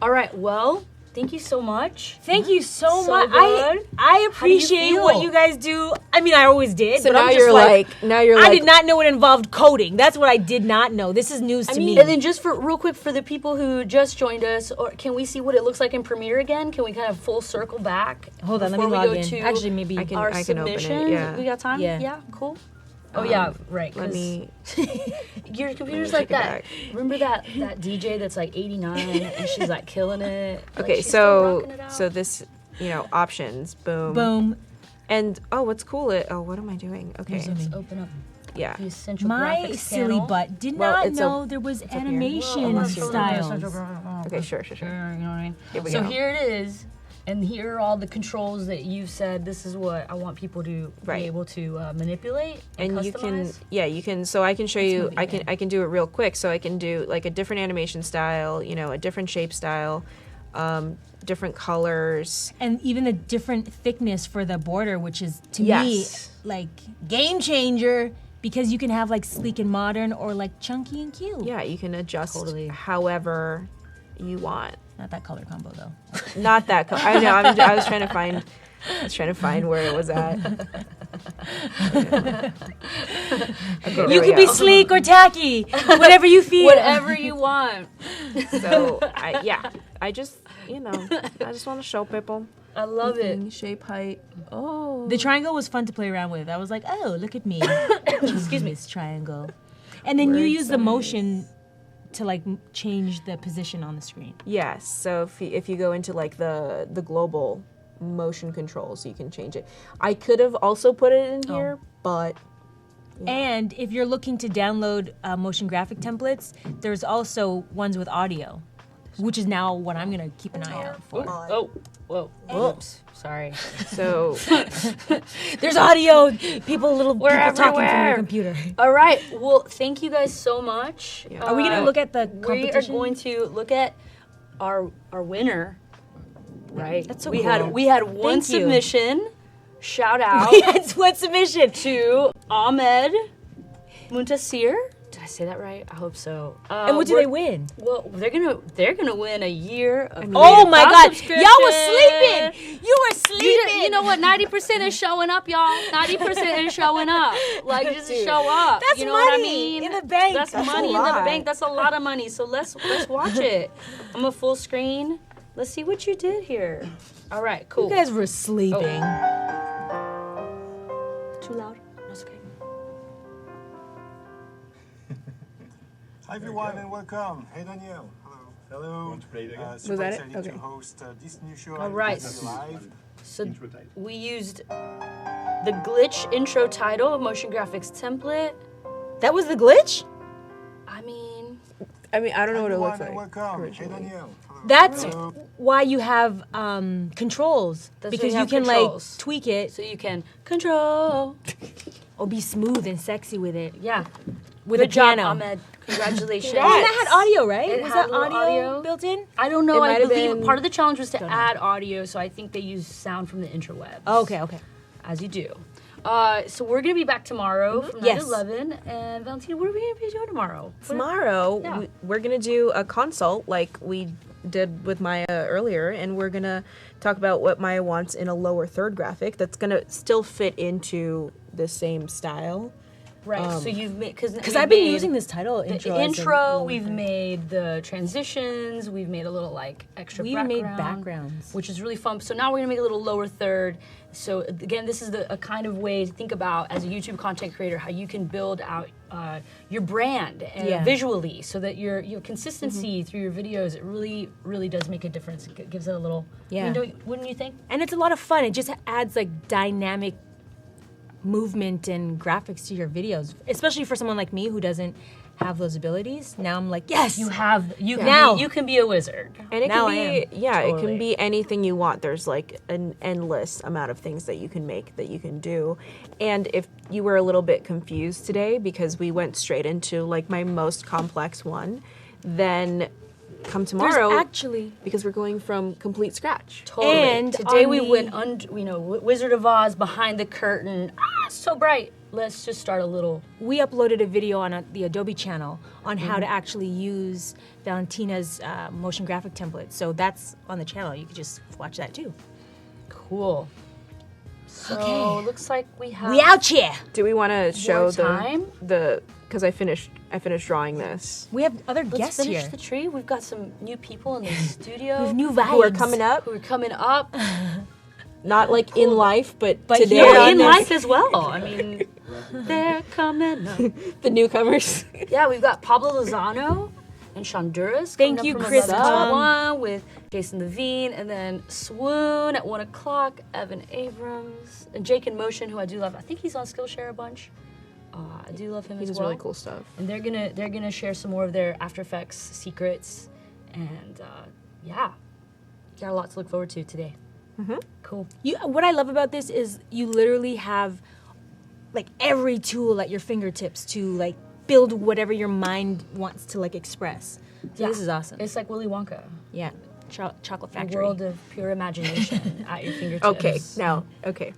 All right, well, thank you so much. Thank you so So much. good. I appreciate feel? what you guys do. I mean, I always did. So but now I'm just you're like, I did not know it involved coding. That's what I did not know. This is news to me. And then just for real quick for the people who just joined us, or can we see what it looks like in Premiere again? Can we kind of full circle back? Hold on, let before me we log go in. to Actually, maybe I can- our open it, submission. yeah. We got time? Yeah. Yeah, cool. Oh yeah, right. Let 'cause me. your computer's take like it that. back. Remember that DJ that's like 89 and she's like killing it. Like, Okay, she's still so rocking it out. this, options, boom. boom. And what's cool? What am I doing? Okay, Zoom in. Let's open up yeah. the essential My graphics silly panel. butt did Well, not it's know there was here. animation unless you're- styles. Okay, sure. You know what I mean? Here we So go. here it is, and here are all the controls that you've said. This is what I want people to Right. be able to manipulate and And customize. you can. So I can show you. moving I can do it real quick. So I can do like a different animation style, a different shape style, different colors. And even the different thickness for the border, which is to Yes. me like game changer because you can have like sleek and modern or like chunky and cute. Yeah, you can adjust Totally. however you want. Not that color combo though. Not that. I know. I was trying to find. where it was at. Okay, there You we could be go. sleek or tacky, whatever you feel. Whatever you want. So I just want to show people. I love it. Shape, height. Oh. The triangle was fun to play around with. I was like, oh, look at me. Excuse me. This triangle. And then you Word use the size. motion to like change the position on the screen. Yes. So if you go into like the global motion controls, you can change it. I could have also put it in here, but And if you're looking to download motion graphic templates, there's also ones with audio, which is now what I'm gonna keep an eye out for. Oh, whoa. Oops. Sorry. so There's audio. People We're talking from everywhere. your computer. All right. Well, thank you guys so much. Are we gonna look at the We competition? are going to look at our winner. Right. That's so we cool. had one Thank you. submission. Shout out That's one submission. to Ahmed Muntasir. Did I say that right? I hope so. And what do they win? Well, they're gonna win a year of Oh Creative my Cloud God! subscription. Y'all was sleeping. You were sleeping. You know what? 90% is showing up, y'all. 90% is showing up. Like just show up. That's you know what I money mean? in the bank. That's That's money a in the lot. bank. That's a lot of money. So let's watch it. I'm a full screen. Let's see what you did here. All right, cool. You guys were sleeping. Too loud? That's okay. Hi everyone and welcome. Hey Danielle. Hello. Want to play it again? Super that it? excited Okay. to host this new show. All right. Live. So Intro title. we used the glitch intro title of motion graphics template. That was the glitch? I mean, I don't know what it Everyone looks and like. welcome. Hey originally. Danielle. Hello. That's Hello. why you have controls. That's why because you you have can controls. like tweak it so you can control. or be smooth and sexy with it. Yeah. With Good a job, piano. Ahmed. Congratulations. Oh, and that had audio, right? It was had that a little audio. built in? I don't know. It I might have believe been- part of the challenge was to add audio, so I think they used sound from the interwebs. Oh, okay. As you do. So we're going to be back tomorrow from 9 Yes. to 11. And Valentina, what are we going to be doing tomorrow? Tomorrow, Yeah. we're going to do a consult like we did with Maya earlier, and we're going to talk about what Maya wants in a lower third graphic that's going to still fit into the same style. Right. So you've made Because I've been using this title the intro. as a intro. little We've thing. made the transitions. We've made a little like extra. We even background, made backgrounds. which is really fun. So now we're gonna make a little lower third. So again, this is a kind of way to think about as a YouTube content creator how you can build out your brand visually, so that your consistency through your videos, it really does make a difference. It gives it a little. Yeah. Wouldn't you think? And it's a lot of fun. It just adds like dynamic movement and graphics to your videos, especially for someone like me who doesn't have those abilities. Now I'm like, yes, You can Now. you can be a wizard. And it Now can I be, it Totally. can be anything you want. There's like an endless amount of things that you can make, that you can do. And if you were a little bit confused today because we went straight into like my most complex one, then come tomorrow actually because we're going from complete scratch. Totally. And today on we the- went Wizard of Oz behind the curtain. It's so bright. Let's just start a little. we uploaded a video on the Adobe channel on how to actually use Valentina's motion graphic template. So that's on the channel. You could just watch that too. Cool. So Okay. looks like we have. We out here. Do we want to show More time? because I finished drawing this. We have other Let's guests finish here. the tree. We've got some new people in the studio We have new vibes. Who are coming up, who are coming up. not like in life, but today here Or on in this- life as well. I mean, they're coming up. the newcomers. Yeah, we've got Pablo Lozano and Shonduras. Thank coming you, up from Chris 11 to Tom. 1 with Jason Levine, and then Swoon at 1 o'clock, Evan Abrams, and Jake in Motion, who I do love. I think he's on Skillshare a bunch. I do love him He as does well. really cool stuff. And they're gonna share some more of their After Effects secrets, and got a lot to look forward to today. Cool. What I love about this is you literally have like every tool at your fingertips to like build whatever your mind wants to like express. So this is awesome. It's like Willy Wonka, Yeah, chocolate a factory. world of pure imagination at your fingertips. Okay.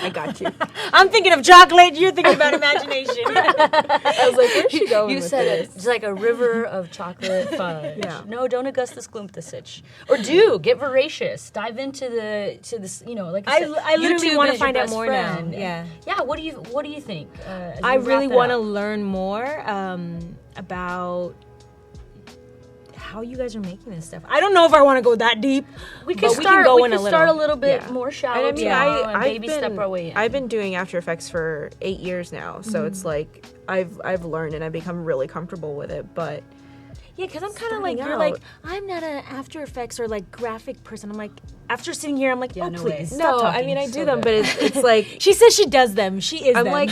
I got you. I'm thinking of chocolate. You're thinking about imagination. I was like, where's she going You with said this? it. It's like a river of chocolate fudge. Yeah. No, don't Augustus Gloomthasich. Or do get voracious. Dive into this. Like I said, I literally YouTube wanna is your find out best more friend. now. Yeah. Yeah. What do you think? As I we really wrap that want to up? learn more about how you guys are making this stuff. I don't know if I want to go that deep. We could but start. go We in could a start a little. little bit Yeah. more shallow. And I mean, tomorrow and I've baby been, step our way in. I've been doing After Effects for 8 years now, so it's like I've learned and I've become really comfortable with it. But Yeah, because I'm kind of like, Starting you're like, out. I'm not an After Effects or like graphic person. I'm like, after sitting here, I'm like, Yeah, oh, no please. way. Stop no, I talking. mean I So do them, good. but it's like She says she does them. She is I'm them. like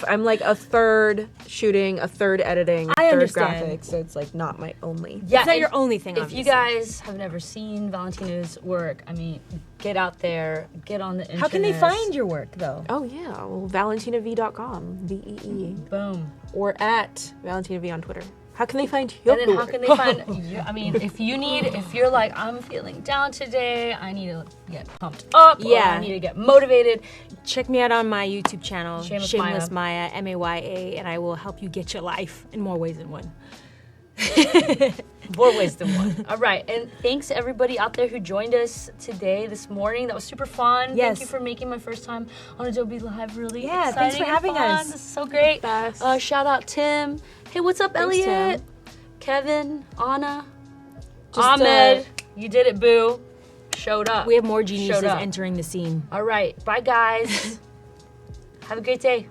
I'm like a third shooting, a third editing, I third understand. graphics. So it's like not my only. Yeah, It's not and your only thing, If obviously. you guys have never seen Valentina's work, I mean, get out there, get on the internet. How can they find your work though? Oh yeah, well ValentinaVee.com, VEE, Boom. or at Valentina Vee on Twitter. How can they find your And then how work? can they find you? I mean, if you're like, I'm feeling down today, I need to get pumped up, or Yeah. I need to get motivated. Check me out on my YouTube channel, Shameless Maya, Maya, and I will help you get your life in more ways than one. More ways than one. All right, and thanks to everybody out there who joined us today, this morning. That was super fun. Yes. Thank you for making my first time on Adobe Live really Yeah, exciting thanks for and having fun. us. This is so great. Best. Shout out Tim. Hey, what's up, Thanks, Elliot? Tim. Kevin, Anna, Just, Ahmed. You did it, boo. Showed up. We have more geniuses Showed up. entering the scene. All right, bye guys. Have a great day.